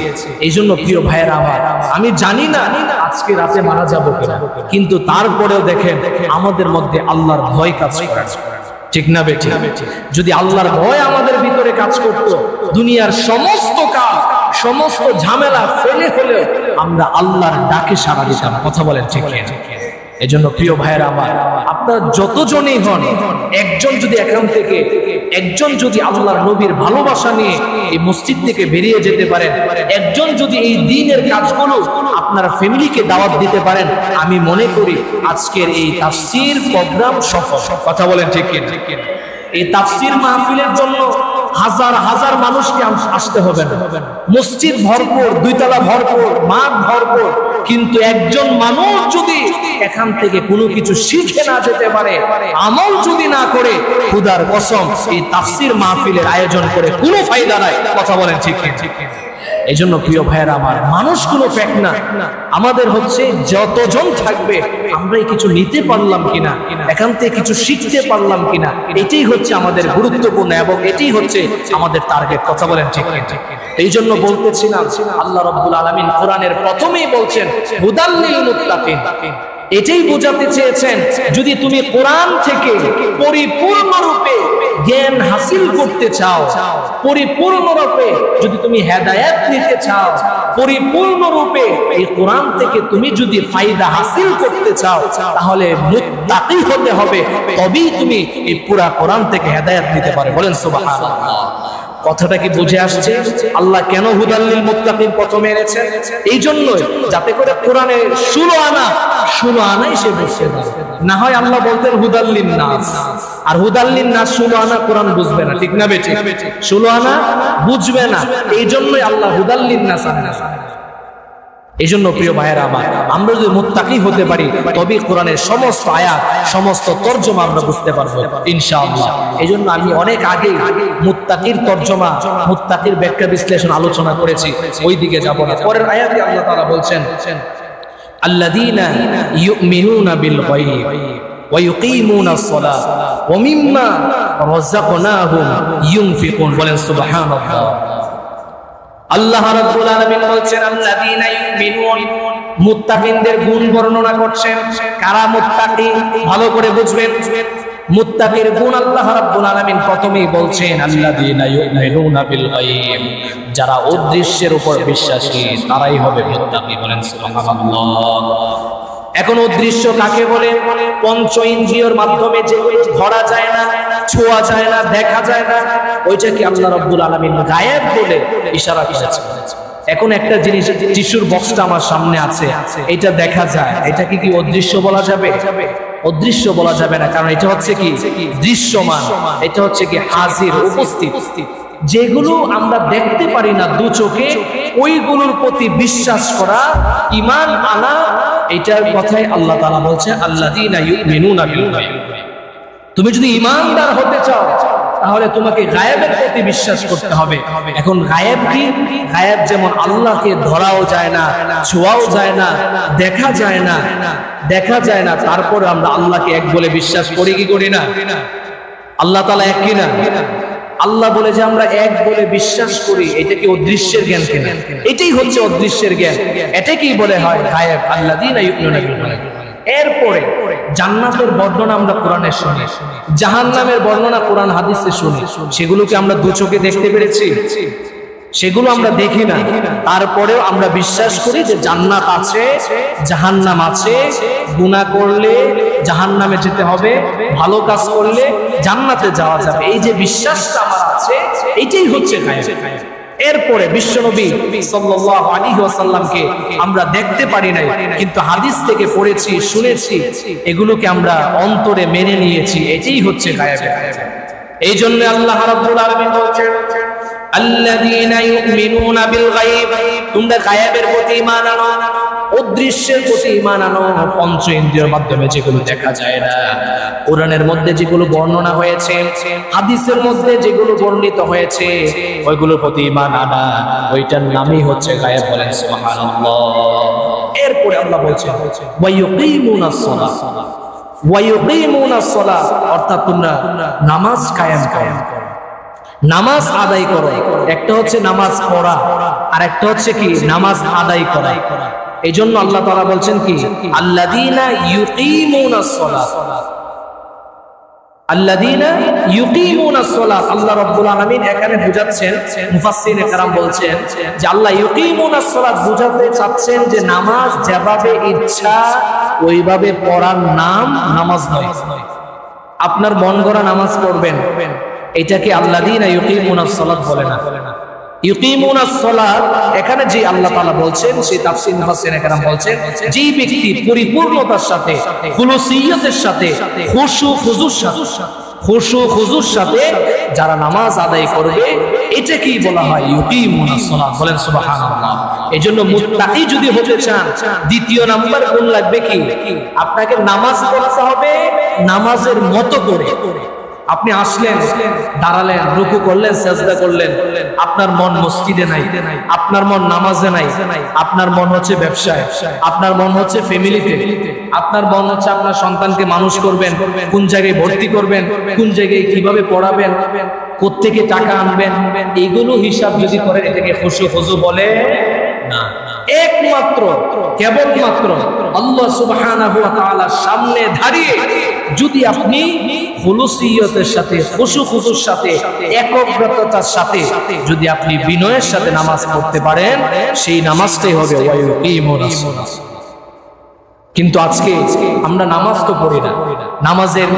এই জন্য প্রিয় ভাইয়েরা আমার, আমি জানি না আজকে রাতে মারা যাবো কিনা, কিন্তু তারপরেও দেখেন আমাদের মধ্যে আল্লাহর ভয় কাজ করে। ঠিক না বেঠিক? যদি আল্লাহর ভয় আমাদের ভিতরে কাজ করত, দুনিয়ার সমস্ত কাজ, সমস্ত ঝামেলা ফেলে হলেও আমরা আল্লাহর ডাকে সাড়া দিতাম। কথা বলেন ঠিক কি? এজন্য প্রিয় ভাইয়েরা আমার, আপনারা যতজনই হন, একজন যদি এখান থেকে, একজন যদি আল্লাহর নবীর ভালোবাসা নিয়ে এই মসজিদ থেকে বেরিয়ে যেতে পারেন, একজন যদি এই দ্বীনের কাজগুলো আপনার ফ্যামিলিকে দাওয়াত দিতে পারেন, আমি মনে করি আজকের এই তাফসীর প্রোগ্রাম সফল। কথা বলেন ঠিক কি? এই তাফসীর মাহফিলের জন্য হাজার হাজার মানুষকে আসতে হবে না, মসজিদ ভরপুর, 2 তলা ভরপুর, মাঠ ভরপুর, কিন্তু একজন মানুষ যদি এখান থেকে কোনো কিছু শিখে না যেতে পারে, আমল যদি না করে, খোদার কসম এই তাফসীর মাহফিলের আয়োজন করে কোনো ফায়দা নাই। কথা বলেন ঠিক ঠিক? এই জন্য প্রিয় ভাইয়েরা আমার, মানুষ কোনো ফেক না, আমাদের হচ্ছে যতজন থাকবে আমরাই কিছু নিতে পারলাম কিনা, এখান থেকে কিছু শিখতে পারলাম কিনা, এটাই হচ্ছে আমাদের গুরুত্বপূর্ণ এবং এটাই হচ্ছে আমাদের টার্গেট। কথা বলেন ঠিক ঠিক? এই জন্য বলতেছিলাম আল্লাহ রাব্বুল আলামিন কোরআনের প্রথমেই বলছেন হুদাল লিল মুত্তাকিন। এটাই বোঝাতে চেয়েছেন যদি তুমি কোরআন থেকে পরিপূর্ণরূপে জ্ঞান হাসিল করতে চাও, পরিপূর্ণরূপে যদি তুমি হেদায়েত নিতে চাও, পরিপূর্ণরূপে এই কোরআন থেকে তুমি যদি ফায়দা হাসিল করতে চাও, তাহলে মুত্তাকি হতে হবে, তবেই তুমি এই পুরা কোরআন থেকে হেদায়েত নিতে পারবে। বলেন সুবহানাল্লাহ। কথাটা কি বুঝে আসছে? আল্লাহ কেন হুদাল্লিল মুত্তাকিন প্রথমে এনেছেন? এই জন্য যাতে করে কোরআনে 16 আনাই সে বুঝতে পারে। না হয় আল্লাহ বলতেন হুদাল্লিন নাস, আর হুদাল্লিন নাস 16 আনা কোরআন বুঝবে না, ঠিক না বেঠিক? 16 আনা বুঝবে না, এই জন্যই আল্লাহ হুদাল্লিন নাস আনেছেন। এই জন্য প্রিয় ভাইয়েরা আমার, আমরা যদি মুত্তাকি হতে পারি তবে কোরআনের সমস্ত আয়াত, সমস্ত তরজমা আমরা বুঝতে পারবো ইনশাআল্লাহ। এই জন্য আমি অনেক আগে মুত্তাকির তরজমা, মুত্তাকির ব্যাখ্যা বিশ্লেষণ আলোচনা করেছি, ওই দিকে যাব না। পরের আয়াতে আল্লাহ তাআলা বলছেন আল্লাযীনা ইউমিনুনা বিল গায়ব ওয়া ইউকিমুনাস সালাহ ওয়া মিম্মা রাযাকনাহুম ইউনফিকুন। বলেন সুবহানাল্লাহ। আল্লাহ রাব্বুল আলামিন বলছেন আল্লাযীনা ইউমিনুন, মুত্তাকিনদের গুণ বর্ণনা করছেন। কারা মুত্তাকি? ভালো করে বুঝবেন। মুত্তাকির গুণ আল্লাহ রাব্বুল আলামিন প্রথমেই বলছেন আল্লাযীনা ইউমিনুনা বিল গায়ব, যারা অদৃশ্যের উপর বিশ্বাসী তারাই হবে মুত্তাকি। বলেন সুবহানাল্লাহ। এখন অদৃশ্য কাকে বলে? পঞ্চ ইন্দ্রিয়র মাধ্যমে যে ধরা যায় না, ছোঁয়া যায় না, দেখা যায় না, ওইটাকে আল্লাহ রাব্বুল আলামিন গায়েব বলে ইশারা করেছেন। এখন একটা জিনিস, টিস্যুর বক্সটা আমার সামনে আছে, এটা দেখা যায়, এটা কি অদৃশ্য বলা যাবে? অদৃশ্য বলা যাবে না, কারণ এটা হচ্ছে কি দৃশ্যমান, এটা হচ্ছে কি হাজির, উপস্থিত। যেগুলো আমরা দেখতে পারি না দু চোখে, ওইগুলোর প্রতি বিশ্বাস করা, ঈমান আনা, এটার কথাই আল্লাহ তাআলা বলছে আল্লাযীনা ইউমিনুনা বিল গায়ব। তুমি যদি ঈমানদার হতে চাও তাহলে তোমাকে গায়েবের প্রতি বিশ্বাস করতে হবে। এখন গায়েব কি? গায়েব যেমন আল্লাহকে ধরাও যায় না, ছোঁয়াও যায় না, দেখা যায় না, দেখা যায় না, তারপরে আমরা আল্লাহকে এক বলে বিশ্বাস করি কি করি না? আল্লাহ তাআলা এক কি না? আল্লাহ বলে যে আমরা এক বলে বিশ্বাস করি, এটা কি অদৃশ্যের জ্ঞান কিনা? এটাই হচ্ছে অদৃশ্যের জ্ঞান, এটাকেই বলে হয় গায়েব। আল্লাযীনা ইউমিনুনা বিল গায়ব। এরপরে জান্নাতের বর্ণনা আমরা কোরআনে শুনি, জাহান্নামের বর্ণনা কোরআন হাদিসে শুনি। সেগুলোকে আমরা দু চোখে দেখতে পেরেছি? সেগুলো আমরা দেখি না, তারপরেও আমরা বিশ্বাস করি যে জান্নাত আছে, জাহান্নাম আছে, গুনাহ করলে জাহান্নামে যেতে হবে, ভালো কাজ করলে জান্নাতে যাওয়া যাবে। এই যে বিশ্বাসটা আমার আছে, এটাই হচ্ছে গায়েব। এরপরে বিশ্বনবী সাল্লাল্লাহু আলাইহি ওয়াসাল্লামকে আমরা দেখতে পারি নাই, কিন্তু হাদিস থেকে পড়েছি, শুনেছি, এগুলোকে আমরা অন্তরে মেনে নিয়েছি, এটাই হচ্ছে গায়েব। এই জন্য আল্লাহ রাব্বুল আলামিন বলেন আল্লাযীনা ইউমিনুনা বিল গায়ব, তোমরা গায়েবের প্রতি ঈমান আনো, অদৃশ্যের প্রতি ঈমান আনো। পঞ্চ ইন্দ্রিয়ের মাধ্যমে যেগুলো দেখা যায় না, কোরআনের মধ্যে যেগুলো বর্ণনা হয়েছে, হাদিসের মধ্যে যেগুলো বর্ণিত হয়েছে, ওইগুলোর প্রতি ঈমান আনা, ওইটার নামই হচ্ছে গায়েব। বলেন সুবহানাল্লাহ। এরপরে আল্লাহ বলছেন ওয়া ইউকিমুনাস সালাহ, ওয়া ইউকিমুনাস সালাহ, অর্থাৎ তোমরা নামাজ কায়েম করো, নামাজ আদায় করো। একটা হচ্ছে নামাজ পড়া, আর একটা হচ্ছে কি নামাজ আদায় করা। এই জন্য আল্লাহ তাআলা বলছেন কি আল্লাযীনা ইউকিমুনাস সালাহ, আল্লাযীনা ইউকিমুনাস সালাহ। আল্লাহ রাব্বুল আলামিন এখানে বুঝাচ্ছেন, মুফাসসিরিনে কেরাম বলছেন যে আল্লাহ ইউকিমুনাস সালাহ বুঝাতে চাচ্ছেন যে নামাজ যেভাবে ইচ্ছা ওইভাবে পড়ার নাম নামাজ নয়। আপনার মন গড়া নামাজ পড়বেন, এটাকে আল্লাযীনা ইউকিমুনাস সালাত বলে না। ইউকিমুনাস সালাত এখানে যে আল্লাহ তাআলা বলছেন, সেই তাফসীর মুফাসসিরিনে কেরাম বলছেন যে ব্যক্তি পরিপূর্ণতার সাথে, খুলুসিয়তের সাথে, খুশু খুজুর সাথে যারা নামাজ আদায় করবে, এটাকেই বলা হয় ইউকিমুনাস সালাত। বলেন সুবহানাল্লাহ। এজন্য মুত্তাকি যদি হতে চান দ্বিতীয় নাম্বার গুণ লাগবে কি, আপনাকে নামাজ পড়তে হবে নামাজের মতো করে। আপনি আসলেন, দাঁড়ালেন, রুকু করলেন, সেজদা করলেন, আপনার মন মসজিদে নাই, আপনার মন নামাজে নাই, আপনার মন হচ্ছে ব্যবসায়, আপনার মন হচ্ছে ফ্যামিলিতে, আপনার মন হচ্ছে আপনার সন্তানকে মানুষ করবেন, কোন জায়গায় ভর্তি করবেন, কোন জায়গায় কিভাবে পড়াবেন, কোত্থেকে টাকা আনবেন, এইগুলো হিসাব যদি করেন এটাকে খুশু খুজু বলে না। একমাত্র কেবলমাত্র আল্লাহ সুবহানাহু ওয়া তাআলার সামনে দাঁড়িয়ে যদি আপনি খুলুসিয়তের সাথে, খুশু খুজুর সাথে, একগ্রতার সাথে যদি আপনি বিনয়ের সাথে নামাজ পড়তে পারেন, সেই নামাজটাই হবে ওয়ায়ুকিমুনাস সালাহ। কিন্তু আজকে আমরা নামাজ তো পড়ি না, নামাজের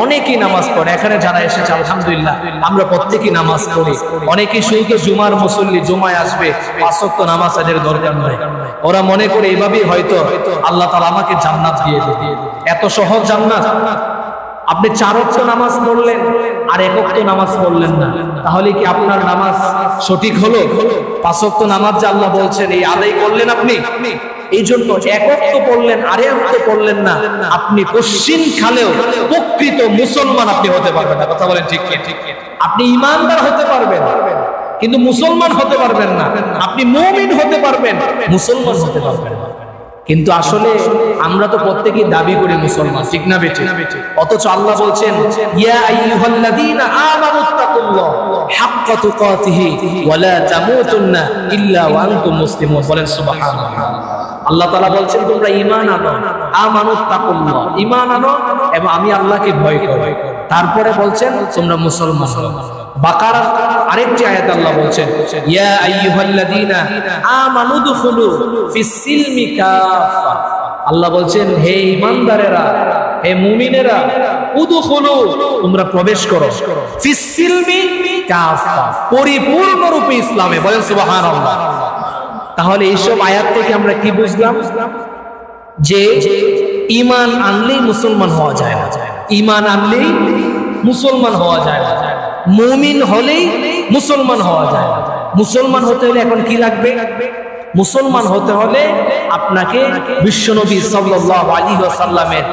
অনেকেই নামাজ পড়ে, এখানে যারা এসেছে আলহামদুলিল্লাহ আমরা প্রত্যেকেই নামাজ পড়ি। অনেকেই শুধু জুমার মুসল্লি, জুমায় আসবে, 5 ওয়াক্ত নামাজ তাদের দরকার নাই। ওরা মনে করে এইভাবেই হয়তো আল্লাহ তাআলা আমাকে জান্নাত দিয়ে দেবে, এত সহজ জান্নাত। আপনি 4 ওয়াক্ত নামাজ পড়লেন আর 1 ওয়াক্ত নামাজ পড়লেন না, তাহলে কি আপনার নামাজ সঠিক হলো? 5 ওয়াক্ত নামাজ যে আল্লাহ বলছেন এই আদায় করলেন আপনি, এই জন্য 1 ওয়াক্ত পড়লেন আর 1 ওয়াক্ত পড়লেন না, আপনি পশ্চিম খালেও প্রকৃত মুসলমান আপনি হতে পারবেন না। কথা বলেন ঠিক কি? আপনি ইমানদার হতে পারবেন কিন্তু মুসলমান হতে পারবেন না। আপনি মুমিন হতে পারবেন, মুসলমান হতে পারবেন না। কিন্তু আসলে আমরা তো প্রত্যেকেই দাবি করি মুসলমান, ঠিক না বেঠিক? অথচ আল্লাহ বলছেন ইয়া আইয়ুহাল্লাযীনা আমানুত্তাকুল্লাহ হাক্কা তুকাতিহি ওয়া লা তামুতুন্না ইল্লা ওয়া আনতুম মুসলিমুন। বলেন সুবহানাল্লাহ। আল্লাহ তাআলা বলছেন তোমরা ঈমান আনো, আমানুত্তাকুল্লাহ, ঈমান আনো এবং আমি আল্লাহকে ভয় করো। তারপরে বলছেন তোমরা মুসলমান হও। বাকারার আরেকটি আয়াত আল্লাহ বলছেন ইয়া আইয়ুহাল্লাযীনা আমানু দুখুলু ফিস সিলমি কাফা। আল্লাহ বলছেন হে ঈমানদারেরা, হে মুমিনেরা, উদখুলু তোমরা প্রবেশ করো, ফিস সিলমি কাফা পরিপূর্ণ রূপে ইসলামে। বলেন সুবহানাল্লাহ। তাহলে এইসব আয়াত থেকে আমরা কি বুঝলাম? যে ঈমান আনলেই মুসলমান হওয়া যায় না, ঈমান আনলেই মুসলমান হওয়া যায় না, মুমিন হলেই মুসলমান হওয়া যায় না। মুসলমান হতে হলে এখন কি লাগবে? মুসলমান হতে হলে আপনাকে বিশ্বনবী সাল্লাল্লাহু আলাইহি ওয়াসাল্লামের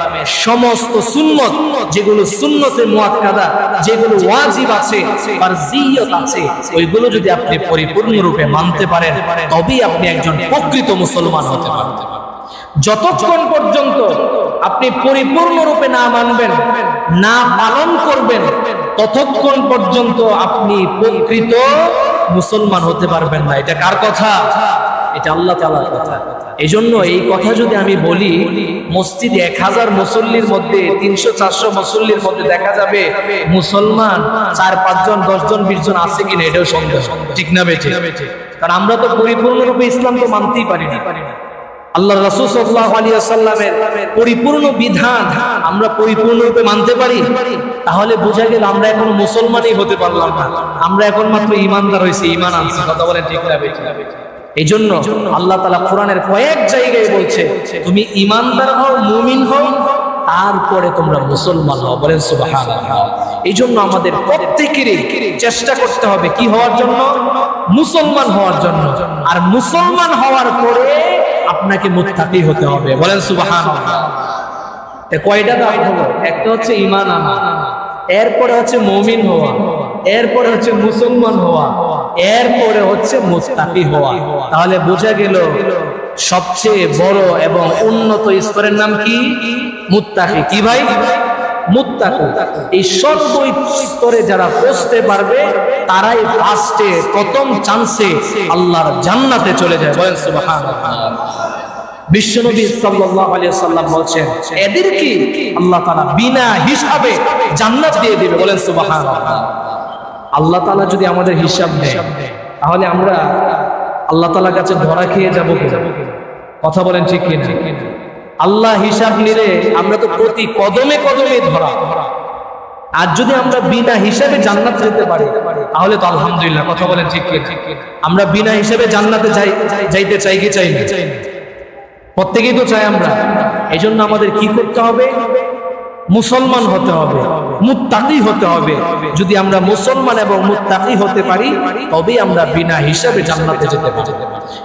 সমস্ত সুন্নত, যেগুলো সুন্নতে মুআক্কাদা, যেগুলো ওয়াজিব আছে, ফারজিয়ত আছে, ওইগুলো যদি আপনি পরিপূর্ণ রূপে মানতে পারেন তবেই আপনি একজন প্রকৃত মুসলমান হতে পারবেন। যতক্ষণ পর্যন্ত আপনি পরিপূর্ণ রূপে না মানবেন, না পালন করবেন, ততক্ষণ পর্যন্ত আপনি প্রকৃত মুসলমান হতে পারবেন না। এটা কার কথা? এটা আল্লাহ তাআলার কথা। এজন্য এই কথা যদি আমি বলি, মসজিদে 1000 মুসল্লির মধ্যে 300-400 মুসল্লির মধ্যে দেখা যাবে মুসলমান 4-5 জন, 10 জন, 20 জন আছে কিনা এটাও সন্দেহ, ঠিক না বেঠিক? কারণ আমরা তো পরিপূর্ণরূপে ইসলাম তো মানতেই পারি না। আল্লাহ রাসূল সাল্লাল্লাহু আলাইহি ওয়াসাল্লামের পরিপূর্ণ বিধান আমরা পরিপূর্ণরূপে মানতে পারি, তাহলে বোঝা গেল আমরা এখন মুসলমানই হতে পারলাম না, আমরা এখন মাত্র ঈমানদার হইছি, ঈমান আনছি। কথা বলেন ঠিক না বেঠিক? এই জন্য আল্লাহ তাআলা কোরআনের কয়েক জায়গায় বলছে তুমি ঈমানদার হও, মুমিন হও, তারপরে তোমরা মুসলমান হও। বলেন সুবহানাল্লাহ। এই জন্য আমাদের প্রত্যেকেরই চেষ্টা করতে হবে কি হওয়ার জন্য? মুসলমান হওয়ার জন্য। আর মুসলমান হওয়ার পরে আপনাকে মুত্তাকি হতে হবে। বলেন সুবহানাল্লাহ। কয়টা ধাপ হলো? একটা হচ্ছে ঈমান আনা, এরপরে হচ্ছে মুমিন হওয়া, এরপরে হচ্ছে মুসলমান হওয়া, এরপরে হচ্ছে মুত্তাকি হওয়া। তাহলে বোঝা গেল সবচেয়ে বড় এবং উন্নত স্তরের নাম কি? মুত্তাকি। কি ভাই? মুত্তাকি। এই সর্ব স্তরে যারা পৌঁছতে পারবে তারাই ফার্স্টে, প্রথম চান্সে আল্লাহর জান্নাতে চলে যায়। বলেন সুবহানাল্লাহ। বিশ্বনবী সাল্লাল্লাহু আলাইহি ওয়াসাল্লাম বলেন এদেরকে আল্লাহ তাআলা বিনা হিসাবে জান্নাত দিয়ে দিবে। বলেন সুবহানাল্লাহ। আল্লাহ তাআলা যদি আমাদের হিসাব নেয় তাহলে আমরা আল্লাহ তাআলার কাছে ধরা খেয়ে যাব কিনা? কথা বলেন ঠিক কিনা? আল্লাহ হিসাব নিলে আমরা তো প্রতি কদমে কদমে ধরা। আর যদি আমরা বিনা হিসাবে জান্নাত যেতে পারি তাহলে তো আলহামদুলিল্লাহ। কথা বলেন ঠিক কিনা? আমরা বিনা হিসাবে জান্নাতে যাইতে চাই কি চাই না? প্রত্যেকেই তো চাই আমরা। এই জন্য আমাদের কি করতে হবে? মুসলমান হতে হবে। মুত্তাকি হতে হবে। যদি আমরা মুসলমান এবং মুত্তাকি হতে পারি তবেই আমরা বিনা হিসাবে জান্নাতে যেতে পারি।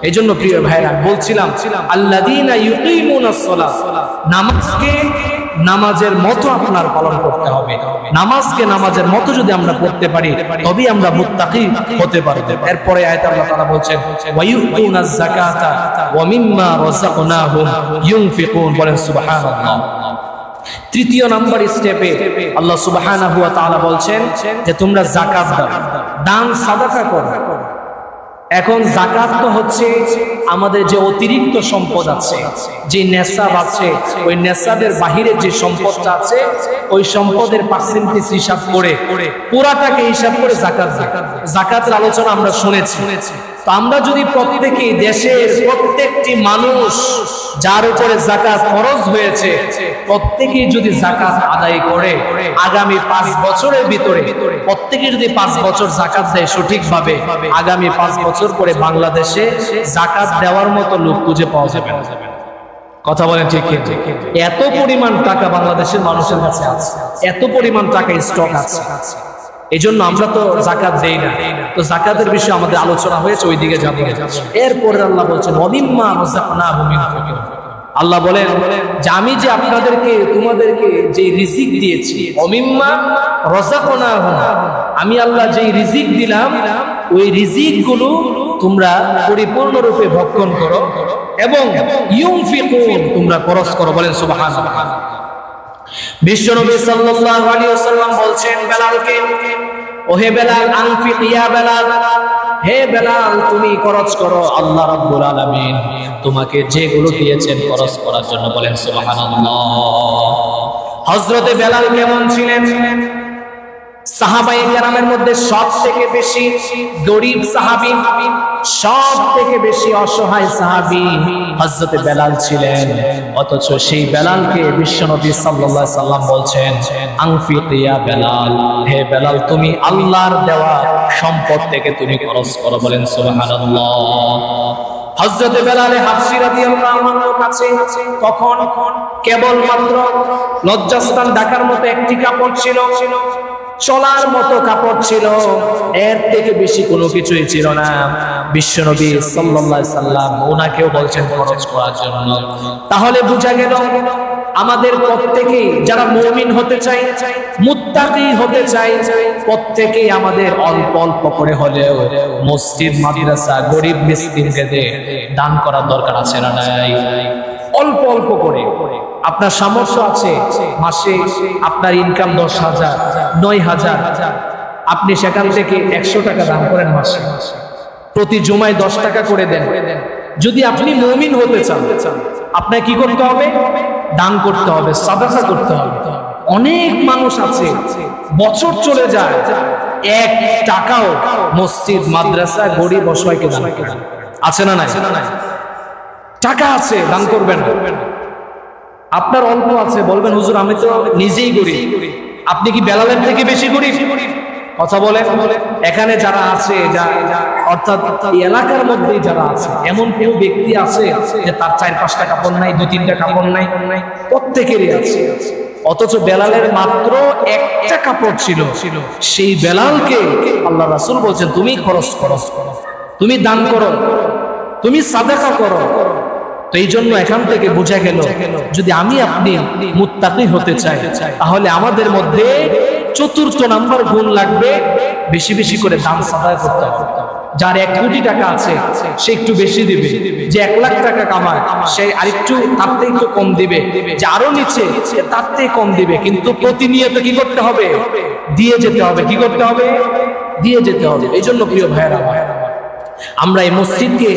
এইজন্য প্রিয় ভাইরা বলছিলাম, আল্লাযীনা ইউকিমুনাস সালাহ, নামাজকে নামাজের মতো আপনার পালন করতে হবে। নামাজকে নামাজের মতো যদি আমরা পড়তে পারি তবেই আমরা মুত্তাকি হতে পারব। এরপরে আয়াতে আল্লাহ তাআলা বলেন, ওয়া ইউতুনাজ যাকাতা ওয়া মিম্মা রাযাকনাহুম ইউনফিকুন। বলেন সুবহানাল্লাহ। তৃতীয় নাম্বার স্টেপে আল্লাহ সুবহানাহু ওয়া তাআলা বলছেন যে তোমরা যাকাত দাও, দান সাদাকা করো। এখন যাকাত তো হচ্ছে আমাদের যে অতিরিক্ত সম্পদ আছে, যে নেশাব আছে, ওই নেশাবের বাহিরে যে সম্পদটা আছে ওই সম্পদের পার্সেন্টেজ হিসাব করে পুরাটাকে হিসাব করে যাকাত। যাকাতের আলোচনা আমরা শুনেছি। তো আমরা যদি প্রত্যেকে দেশের প্রত্যেকটি মানুষ যার উপরে যাকাত ফরজ হয়েছে প্রত্যেকেই যদি যাকাত আদায় করে আগামী 5 বছরের ভিতরে প্রত্যেকে যদি 5 বছর যাকাত দেয় সঠিকভাবে, আগামী 5 বছর পরে বাংলাদেশে যাকাত দেওয়ার মতো লোক খুঁজে পাওয়া যাবে না। কথা বলেন ঠিক কি? এত পরিমাণ টাকা বাংলাদেশের মানুষের কাছে আছে, এত পরিমাণ টাকা স্টক আছে। এজন্য আমরা তো যাকাত দেই না। তো যাকাতের বিষয়ে আমাদের আলোচনা হয়েছে, ওই দিকে যাব। এরপরে আল্লাহ বলছেন, ওয়ামিম্মা রাযাকনাহুম ইউনফিকুন। আল্লাহ বলেন যে আমি যে আপনাদেরকে তোমাদেরকে যে রিজিক দিয়েছি, ওয়ামিম্মা রাযাকনাহুম, আমি আল্লাহ যে রিজিক দিলাম ওই রিজিক গুলো তোমরা পরিপূর্ণরূপে ভক্ষণ করো এবং ইউনফিকুন, তোমরা খরচ করো। বলেন সুবহানাল্লাহ। বিশ্বনবী সাল্লাল্লাহু আলাইহি ওয়াসাল্লাম বলছেন বেলালকে, ওহে বেলাল, আনফিক ইয়া বেলাল, হে বেলাল তুমি খরচ করো, আল্লাহ রাব্বুল আলামিন তোমাকে যেগুলো দিয়েছেন খরচ করার জন্য। বলেন সুবহানাল্লাহ। হযরতে বেলাল কেমন ছিলেন? সাহাবায়ে কেরামের মধ্যে সব থেকে বেশি গরীব সাহাবী, সব থেকে বেশি অসহায় সাহাবী হযরতে বেলাল ছিলেন। অথচ সেই বেলালকে বিশ্বনবী সাল্লাল্লাহু আলাইহি সাল্লাম বলছেন, আনফিক ইয়া বেলাল, হে বেলাল তুমি আল্লাহর দেওয়া সম্পদ থেকে তুমি খরচ করো। বলেন সুবহানাল্লাহ। হযরতে বেলাল হাবশী রাদিয়াল্লাহু আনহুর কাছে তখন কেবলমাত্র লজ্জাস্থান ঢাকার মতো একটি কাপড় ছিল, চলার মতো কাপড় ছিল, এর থেকে বেশি কোনো কিছুই ছিল না। বিশ্বনবী সাল্লাল্লাহু আলাইহি সাল্লাম ওনাকেও বলছেন খরচ করার জন্য। তাহলে বোঝা গেল আমাদের প্রত্যেকেই যারা মুমিন হতে চাই, মুত্তাকি হতে চাই, প্রত্যেকেই আমাদের অল্প অল্প করে হলেও মসজিদ, মাদ্রাসা, গরিব মিসকিনকে দান করার দরকার আছে না নাই? অল্প অল্প করে। আপনার সামর্থ্য আছে, মাসে আপনার ইনকাম 10,000, 9,000, আপনি সেখান থেকে 100 টাকা দান করেন মাসে, প্রতি জুমায় 10 টাকা করে দেন। যদি আপনি মুমিন হতে চান আপনাকে কি করতে হবে? দান করতে হবে, সাদাকা করতে হবে। অনেক মানুষ আছে বছর চলে যায় 1 টাকাও মসজিদ, মাদ্রাসা, গরিব অসহায়কে দান করে। আছে না নাই? টাকা আছে, দান করবেন। আপনার অল্প আছে, বলবেন হুজুর আমি তো নিজেই গরিব। আপনি কি বেলালের থেকে বেশি গরিব? কথা বলে। এখানে যারা আছে, অর্থাৎ এলাকার মধ্যে যারা আছে, এমন কেউ ব্যক্তি আছে যে তার 4-5টা কাপড় নাই, 2-3টা কাপড় নাই? প্রত্যেকেরই আছে। অথচ বেলালের মাত্র একটা কাপড় ছিল। সেই বেলালকে আল্লাহ রাসূল বলছেন তুমি খরচ করো, তুমি দান করো, তুমি সাদাকা করো। তো এই জন্য এখান থেকে বোঝা গেল যদি আমি আপনি মুত্তাকি হতে চাই তাহলে আমাদের মধ্যে 4র্থ নাম্বার গুণ লাগবে, বেশি বেশি করে দান সাদাকা করতে হবে। যার 1 কোটি টাকা আছে সে একটু বেশি দিবে, যে 1 লাখ টাকা কামায় সে আরেকটু তার থেকে একটু কম দিবে, যে আরো নিচে সে তার থেকে কম দিবে। কিন্তু প্রতিনিয়ত কি করতে হবে? দিয়ে যেতে হবে। কি করতে হবে? দিয়ে যেতে হবে। এই জন্য প্রিয় ভাইয়েরা, আমরা এই মসজিদকে,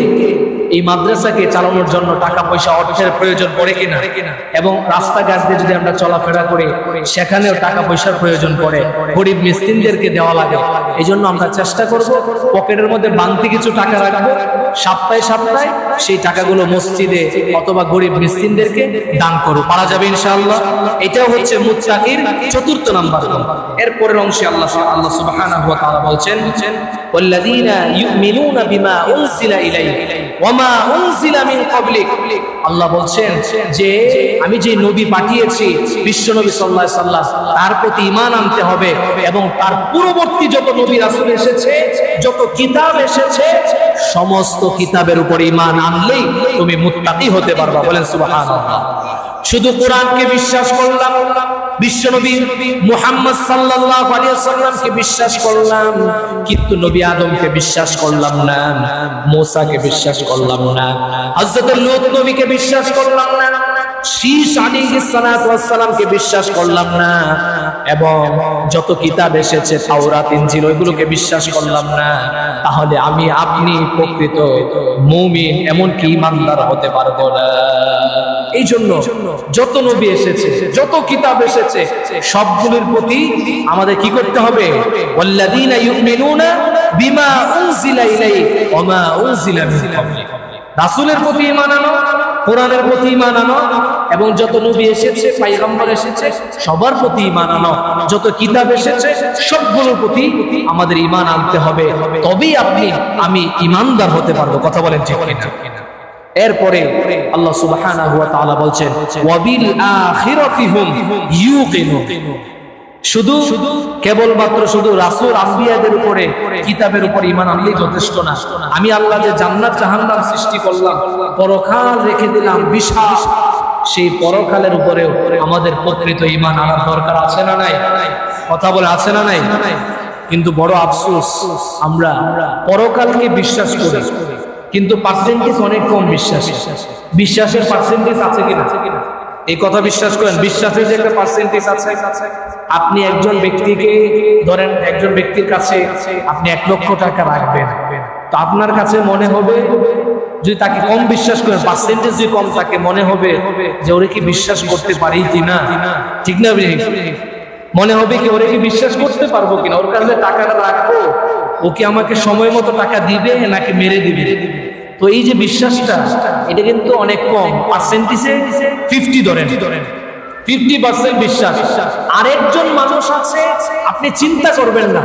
এই মাদ্রাসাকে চালানোর জন্য টাকা পয়সা, অর্থের প্রয়োজন পড়ে কিনা, এবং রাস্তাঘাট দিয়ে যদি আমরা চলাফেরা করি সেখানেও টাকা পয়সার প্রয়োজন পড়ে, গরিব মিসকিনদেরকে দেওয়া লাগে। এই জন্য আমরা চেষ্টা করব পকেটের মধ্যে বাড়তি কিছু টাকা রাখবো, সপ্তাহে সপ্তাহে সেই টাকাগুলো মসজিদে অথবা গরিব মিসকিনদেরকে দান করব। পারা যাবে ইনশাআল্লাহ। এটাও হচ্ছে মুত্তাকির 4র্থ নাম্বার। এরপরের অংশে আল্লাহ সুবহানাহু ওয়া তাআলা বলছেন, ওয়াল্লাযীনা ইউমিনুনা বিমা উনজিলা ইলাইকা ওয়ামা উনজিলা মিন ক্বাবলিক, আল্লাহ বলছেন যে আমি যে নবী পাঠিয়েছি বিশ্ব নবী সাল্লাল্লাহু আলাইহি সাল্লাম, তার প্রতি ঈমান আনতে হবে এবং তার পূর্ববর্তী যত নবী রাসূল এসেছে, যত কিতাব এসেছে, সমস্ত কিতাবের উপর ঈমান আনলেই তুমি মুত্তাকি হতে পারবা। বলেন সুবহানাল্লাহ। শুধু কোরআনকে বিশ্বাস করলাম, বিশ্বনবী মুহাম্মদ সাল্লাল্লাহু আলাইহি ওয়াসাল্লামকে বিশ্বাস করলাম, কিন্তু নবী আদমকে বিশ্বাস করলাম না, মুসাকে বিশ্বাস করলাম না, হযরত লূত নবীকে বিশ্বাস করলাম না, শীস আলাইহিস সালাতু ওয়াস সালামকে বিশ্বাস করলাম না, এবং যত কিতাব এসেছে তাওরাত ইনজিল ওইগুলোকে বিশ্বাস করলাম না, তাহলে আমি আপনি প্রকৃত মুমিন এমনকি ঈমানদার হতে পারবো না। এই জন্য যত নবী এসেছে, যত কিতাব এসেছে, সবগুলোর প্রতি আমাদের কি করতে হবে? ওয়াল্লাযীনা ইউমিনুনা বিমা উনজিলা ইলাইক ওয়া মা উনজিলা মিন ক্বাবলিক। রাসূলের প্রতি ঈমান আনো, কোরআনের প্রতি ঈমান আনো, এবং যত নবী এসেছে, পয়গম্বর এসেছে, সবার প্রতি ঈমান আনো। যত কিতাব এসেছে সবগুলোর প্রতি আমাদের ঈমান আনতে হবে, তবেই আপনি আমি ঈমানদার হতে পারবো। কথা বলেন ঠিক কিনা? এরপরে আল্লাহ সুবহানাহু ওয়া তাআলা বলছেন ওয়াবিল আখিরাতি হুম ইউকিনুন। শুধু কেবলমাত্র শুধু রাসূল আম্বিয়াদের উপরে কিতাবের উপর ঈমান আনলেই যথেষ্ট না। আমি আল্লাহ যে জান্নাত জাহান্নাম সৃষ্টি করলাম, পরকাল রেখে দিলাম বিশাল, সেই পরকালের উপরেও আমাদের প্রকৃত ঈমান আনার দরকার আছে না নাই? কথা বলে আছে না নাই? কিন্তু বড় আফসোস, আমরা পরকালকে বিশ্বাস করি কিন্তু পার্সেন্টেজ অনেক কম বিশ্বাসের পার্সেন্টেজ আছে কিনা এই কথা বিশ্বাস করেন? বিশ্বাসের যে একটা পার্সেন্টেজ আছে। আপনি একজন ব্যক্তিকে ধরেন, একজন ব্যক্তির কাছে আপনি 1 লক্ষ টাকা রাখবেন, তো আপনার কাছে মনে হবে, যদি তাকে কম বিশ্বাস করেন, পার্সেন্টেজ যদি কম থাকে, মনে হবে যে ওরে কি বিশ্বাস করতে পারি কিনা, ঠিক না? মনে হবে কি ওরে কি বিশ্বাস করতে পারবো কিনা, ওর কাছে টাকাটা রাখবো, ও কি আমাকে সময় মতো টাকা দিবে নাকি মেরে দিবে। তো এই যে বিশ্বাসটা, এটা কিন্তু অনেক কম, পার্সেন্টেজে 50 ধরেন, 50% বিশ্বাস। আরেকজন মানুষ আছে, আপনি চিন্তা করবেন না,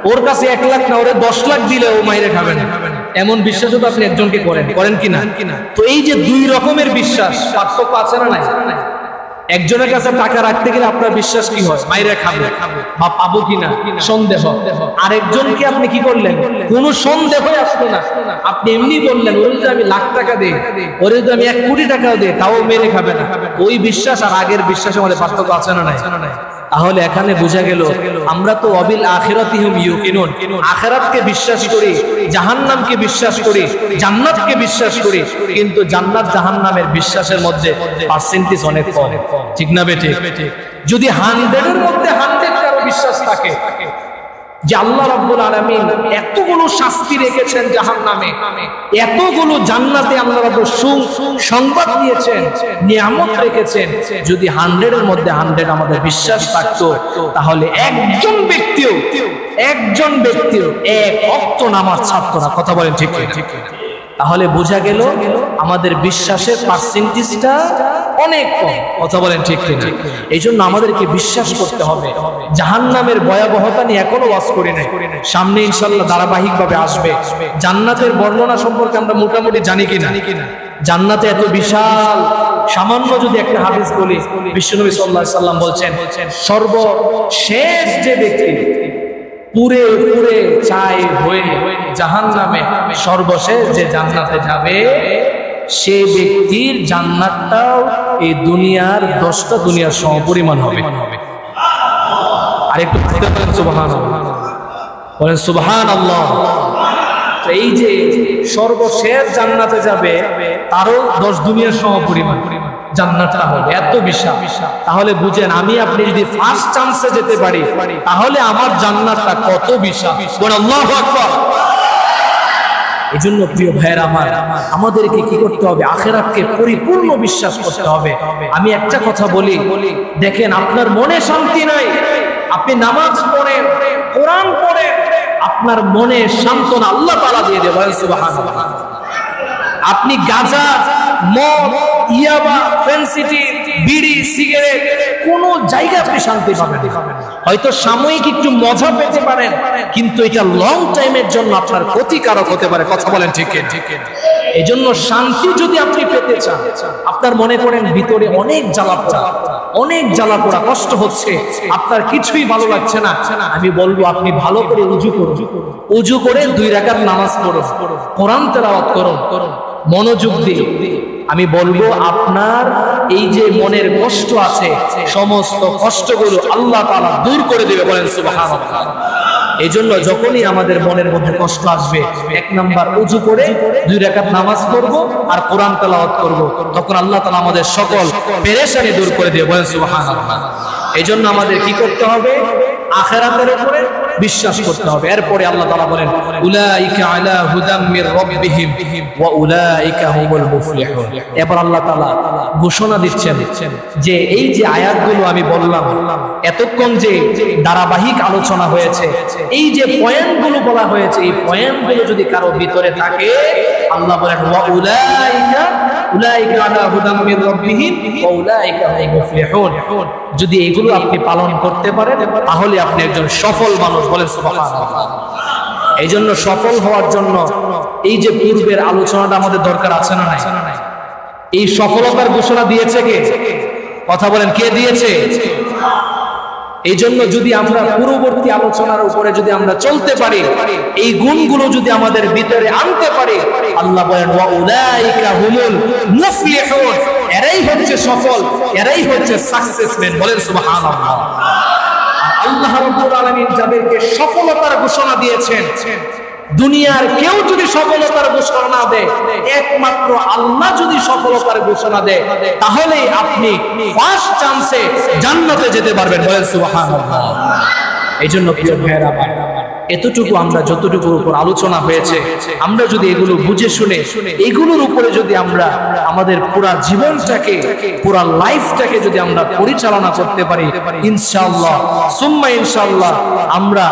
ওর কাছে 1 লাখ না, ওরে 10 লাখ দিলে ও মাইরে খাবেন, এমন বিশ্বাসও তো আপনি একজনকে করেন কিনা? তো এই যে 2 রকমের বিশ্বাস, পার্থক্য আছে না নাই? একজনের কাছে টাকা রাখতে গেলে আপনার বিশ্বাস কি হয়? মাইরা খাবে বা পাবো কিনা সন্দেহ। আরেকজনকে আপনি কি করলেন? কোনো সন্দেহ আসলো না, আপনি এমনি বললেন ওরে যদি আমি লাখ টাকা দেই, ওরে যদি আমি 1 কোটি টাকাও দেই, তাও মেরে খাবে না। ওই বিশ্বাস আর আগের বিশ্বাসের মধ্যে পার্থক্য আছে না নাই? তাহলে এখানে বোঝা গেল আমরা তো ওয়াবিল আখিরাতি হুম ইউকিনুন, আখিরাতকে বিশ্বাস করি, জাহান্নামকে বিশ্বাস করি, জান্নাতকে বিশ্বাস করি, কিন্তু জান্নাত জাহান্নামের বিশ্বাসের মধ্যে পার্সেন্টেজ অনেক কম, ঠিক না বেটে? যদি 100 এর মধ্যে 100 কারো বিশ্বাস থাকে যে আল্লাহ রাব্বুল আলামিন এতগুলো শাস্তি রেখেছেন জাহান্নামে, এতগুলো জান্নাতে আল্লাহ রাব্বুল সংবাদ দিয়েছেন, নিয়ামত রেখেছেন, যদি 100 এর মধ্যে 100 আমাদের বিশ্বাস থাকতো, তাহলে একজন ব্যক্তিও 1 ওয়াক্ত নামাজ ছাড়তো না। কথা বলেন ঠিক কিনা? তাহলে বোঝা গেল আমাদের বিশ্বাসের পার্সেন্টেজটা অনেক কম। কথা বলেন ঠিক কিনা? এই জন্য আমাদেরকে বিশ্বাস করতে হবে। জাহান্নামের ভয়াবহতা নিয়ে এখনো ওয়াজ করি নাই, সামনে ইনশাআল্লাহ ধারাবাহিকভাবে আসবে। জান্নাতের বর্ণনা সম্পর্কে আমরা মোটামুটি জানি কিনা? জান্নাতে এত বিশাল, সামান্য যদি একটা হাদিস বলি, বিশ্বনবী সাল্লাল্লাহু আলাইহি সাল্লাম বলছেন সর্বশেষ যে ব্যক্তি পুরে ছাই হয়ে জাহান্নামে সর্বশেষ যে জান্নাতে যাবে, সে ব্যক্তির জান্নাতটাও এই দুনিয়ার 10টা দুনিয়ার সমপরিমাণ হবে। আরেকটু বলেন সুবহানাল্লাহ, বলেন সুবহানাল্লাহ। তো এই যে সর্বশেষ জান্নাতে যাবে, তারও 10 দুনিয়ার সমপরিমাণ জান্নাতটা হবে, এত বিশাল। তাহলে বুঝেন, আমি আপনি যদি ফার্স্ট চান্সে যেতে পারি, তাহলে আমার জান্নাতটা কত বিশাল। বলেন আল্লাহু আকবার। এজন্য প্রিয় ভাইয়েরা আমার, আমাদেরকে কি করতে হবে? আখিরাতকে পরিপূর্ণ বিশ্বাস করতে হবে। আমি একটা কথা বলি, দেখেন আপনার মনে শান্তি নাই, আপনি নামাজ পড়েন, কোরআন পড়েন, আপনার মনে সান্ত্বনা আল্লাহ তাআলা দিয়ে দেবেন। সুবহানাল্লাহ। আপনি গাঁজা, মদ, ইয়াবা, ফেন্সিডিল, বিড়ি, সিগারেট, কোনো জায়গায় আপনি শান্তি পাবেন না। হয়তো সাময়িক একটু মজা পেতে পারেন, কিন্তু এটা লং টাইমের জন্য আপনার ক্ষতিকারক হতে পারে। কথা বলেন ঠিক ঠিক। এই জন্য শান্তি যদি আপনি পেতে চান, আপনার মনে করেন ভিতরে অনেক জ্বালা পোড়া, কষ্ট হচ্ছে, আপনার কিছুই ভালো লাগছে না, আমি বলবো আপনি ভালো করে উজু করে 2 রাকাত নামাজ পড়ুন, কোরআন তেলাওয়াত করুন মনোযোগ দিয়ে। আমি বলবো আপনার এই যে মনের কষ্ট আছে, সমস্ত কষ্টগুলো আল্লাহ তাআলা দূর করে দিবে। বলেন সুবহানাল্লাহ। এই জন্য যখনই আমাদের মনের মধ্যে কষ্ট আসবে, 1 নাম্বার উজু করে 2 রাকাত নামাজ পড়বো আর কোরআন তেলাওয়াত করবো, তখন আল্লাহ তাআলা আমাদের সকল পেরেশানি দূর করে দিবে। বলেন সুবহানাল্লাহ। এই জন্য আমাদের কি করতে হবে? আখিরাতের উপরে বিশ্বাস করতে হবে। এরপরে আল্লাহ তাআলা বলেন, উলাইকা আলা হুদাম মির রাব্বিহিম ওয়া উলাইকা হুমুল মুফলিহুন। এবার আল্লাহ তাআলা ঘোষণা দিচ্ছেন যে এই যে আয়াতগুলো আমি বললাম, এতক্ষণ যে ধারাবাহিক আলোচনা হয়েছে, এই যে পয়েন্টগুলো বলা হয়েছে, এই পয়েন্টগুলো যদি কারো ভিতরে থাকে, আল্লাহ বলেন ওয়া উলাইকা আলা হুদাম মির রাব্বিহিম ওয়া উলাইকা হুমুল মুফলিহুন। যদি এগুলো আপনি পালন করতে পারেন, তাহলে আপনি একজন সফল মানুষ। বলেন সুবহানাল্লাহ। এই জন্য সফল হওয়ার জন্য এই যে পূর্বের আলোচনাটা আমাদের দরকার আছে না নাই? এই সফলতার ঘোষণা দিয়েছে কে? কথা বলেন, কে দিয়েছে? এই জন্য যদি আমরা পূর্ববর্তী আলোচনার উপরে যদি আমরা চলতে পারি, এই গুণগুলো যদি আমাদের ভিতরে আনতে পারি, আল্লাহ বলেন ওয়া উলাইকা হুমুল মুফলিহুন। এরাই হচ্ছে সফল, এরাই হচ্ছে সাকসেসম্যান। বলেন সুবহানাল্লাহ। আল্লাহ রাব্বুল আলামিন যাদেরকে সফলতার ঘোষণা দিয়েছেন, দুনিয়ার কেউ যদি সফলতার ঘোষণা না দেয়, একমাত্র আল্লাহ যদি সফলতার ঘোষণা দেয়, তাহলে আপনি ফার্স্ট চান্সে জান্নাতে যেতে পারবেন। বলেন সুবহানাল্লাহ। এই জন্য প্রিয় ভাইয়েরা, এতটুকু আমরা যতটুকুর উপর আলোচনা হয়েছে, আমরা যদি এগুলো বুঝে শুনে এগুলোর উপরে যদি আমরা আমাদের পুরা জীবনটাকে, পুরা লাইফটাকে যদি আমরা পরিচালনা করতে পারি, ইনশাআল্লাহ সুম্মা ইনশাআল্লাহ আমরা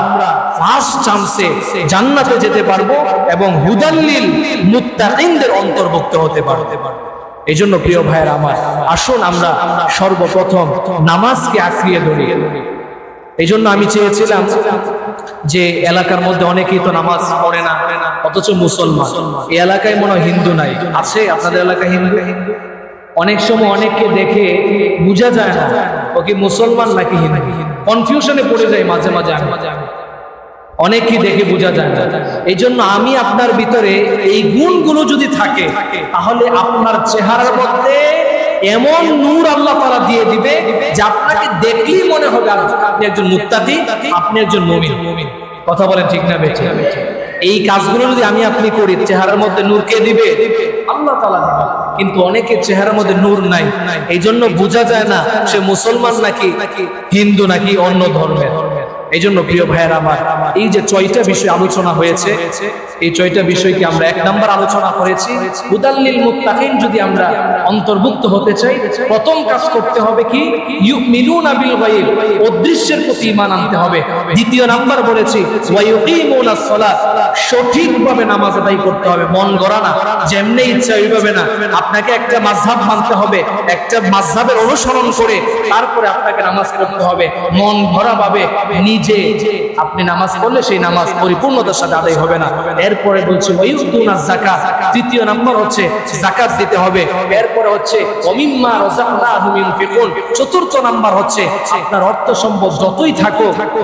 ফার্স্ট চান্সে জান্নাতে যেতে পারবো এবং হুদাল্লিল মুত্তাকিনদের অন্তর্ভুক্ত হতে পারবো। এই জন্য প্রিয় ভাইয়েরা আমার, আসুন আমরা সর্বপ্রথম নামাজকে আঁকড়িয়ে ধরি। এই জন্য আমি চেয়েছিলাম যে এলাকার মধ্যে অনেকেই তো নামাজ পড়ে না, অথচ মুসলমান। এই এলাকায় মনে হয় হিন্দু নাই। আছে আপনাদের এলাকায় হিন্দু? অনেক সময় অনেককে দেখে বোঝা যায় না ও কি মুসলমান নাকি হিন্দু, কনফিউশনে পড়ে যায় মাঝে মাঝে। অনেককে দেখে বোঝা যায় না। এই জন্য আমি আপনার ভিতরে এই গুণগুলো যদি থাকে, তাহলে আপনার চেহারার মধ্যে এমন নূর আল্লাহ তাআলা দিয়ে দিবে যে আপনাকে দেখলেই মনে হবে আপনি একজন মুত্তাকি, আপনি একজন মুমিন। কথা বলেন ঠিক না বেঠিক? এই কাজগুলো যদি আমি আপনি করি, চেহারার মধ্যে নূর কে দিবে? আল্লাহ তাআলা দিবে। কিন্তু অনেকের চেহারার মধ্যে নূর নাই, এই জন্য বোঝা যায় না সে মুসলমান নাকি হিন্দু নাকি অন্য ধর্মের। এই জন্য প্রিয় ভাইয়েরা আমার, এই যে 6টা বিষয় আলোচনা হয়েছে, এই 6টা বিষয়কে আমরা 1 নাম্বার আলোচনা করেছি। হুদাল্লিল মুত্তাকিন যদি আমরা অন্তর্ভুক্ত হতে চাই, প্রথম কাজ করতে হবে কি? ইউমিনুনা বিল গায়ব, অদৃশ্যের প্রতি ঈমান আনতে হবে। দ্বিতীয় নাম্বার বলেছি ওয়া ইউকিমুনাস সালাত, সঠিকভাবে নামাজ আদায় করতে হবে, মন গড়া না, যেমনি ইচ্ছা ওইভাবে না। আপনাকে একটা মাযহাব মানতে হবে, একটা মাযহাবের অনুসরণ করে তারপরে আপনাকে নামাজ পড়তে হবে, মন ভরা ভাবে। নিজে আপনি নামাজ পড়লে সেই নামাজ পরিপূর্ণতার সাথে আদায় হবে না। এরপরে বলছে ওয়ায়ুতুনা যাকাত, তৃতীয় নাম্বার হচ্ছে যাকাত দিতে হবে। এরপরে হচ্ছে ওমিম্মা রাযাকনাহুম ইউনফিকুন, চতুর্থ নাম্বার হচ্ছে আপনার অর্থ সম্পদ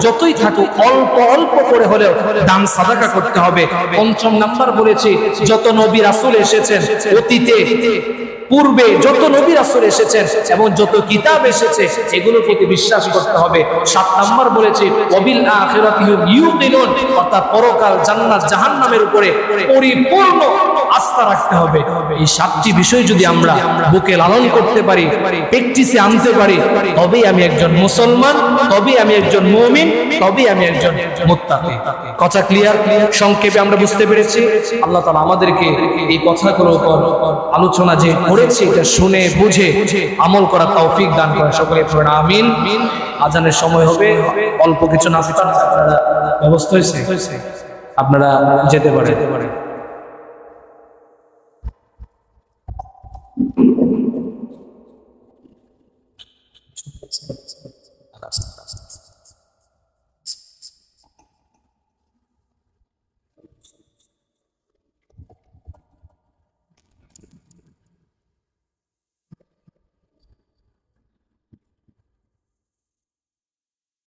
যতই থাকুক অল্প অল্প করে হলেও দান সাদাকা করতে হবে। পঞ্চম নাম্বার বলেছি যত নবী রাসূল এসেছেন অতীতে পূর্বে, যত নবী রাসূল এসেছেন এবং যত কিতাব এসেছে, এগুলোর প্রতি বিশ্বাস করতে হবে। 7 নাম্বার বলেছি ওয়াবিল আখিরাতি হুম ইউকিনুন, অর্থাৎ পরকাল, জান্নাত, জাহান্নামের উপরে পরিপূর্ণ আস্থা রাখতে হবে। এই 7টি বিষয় যদি আমরা বুকে লালন করতে পারি, প্র্যাকটিসে আনতে পারি, তবেই আমি একজন মুসলমান, তবেই আমি একজন মুমিন, তবেই আমি একজন মুত্তাকি। কথা ক্লিয়ার? সংক্ষেপে আমরা বুঝতে পেরেছি। আল্লাহ তাআলা আমাদেরকে এই কথাগুলোর উপর আলোচনা যে করেছি, এটা শুনে বুঝে আমল করার তৌফিক দান করেন। সকলে পড়ুন আমিন। আজানের সময় হবে, অল্প কিছু নাস্তার ব্যবস্থা হয়েছে, আপনারা যেতে পারেন। আচ্ছা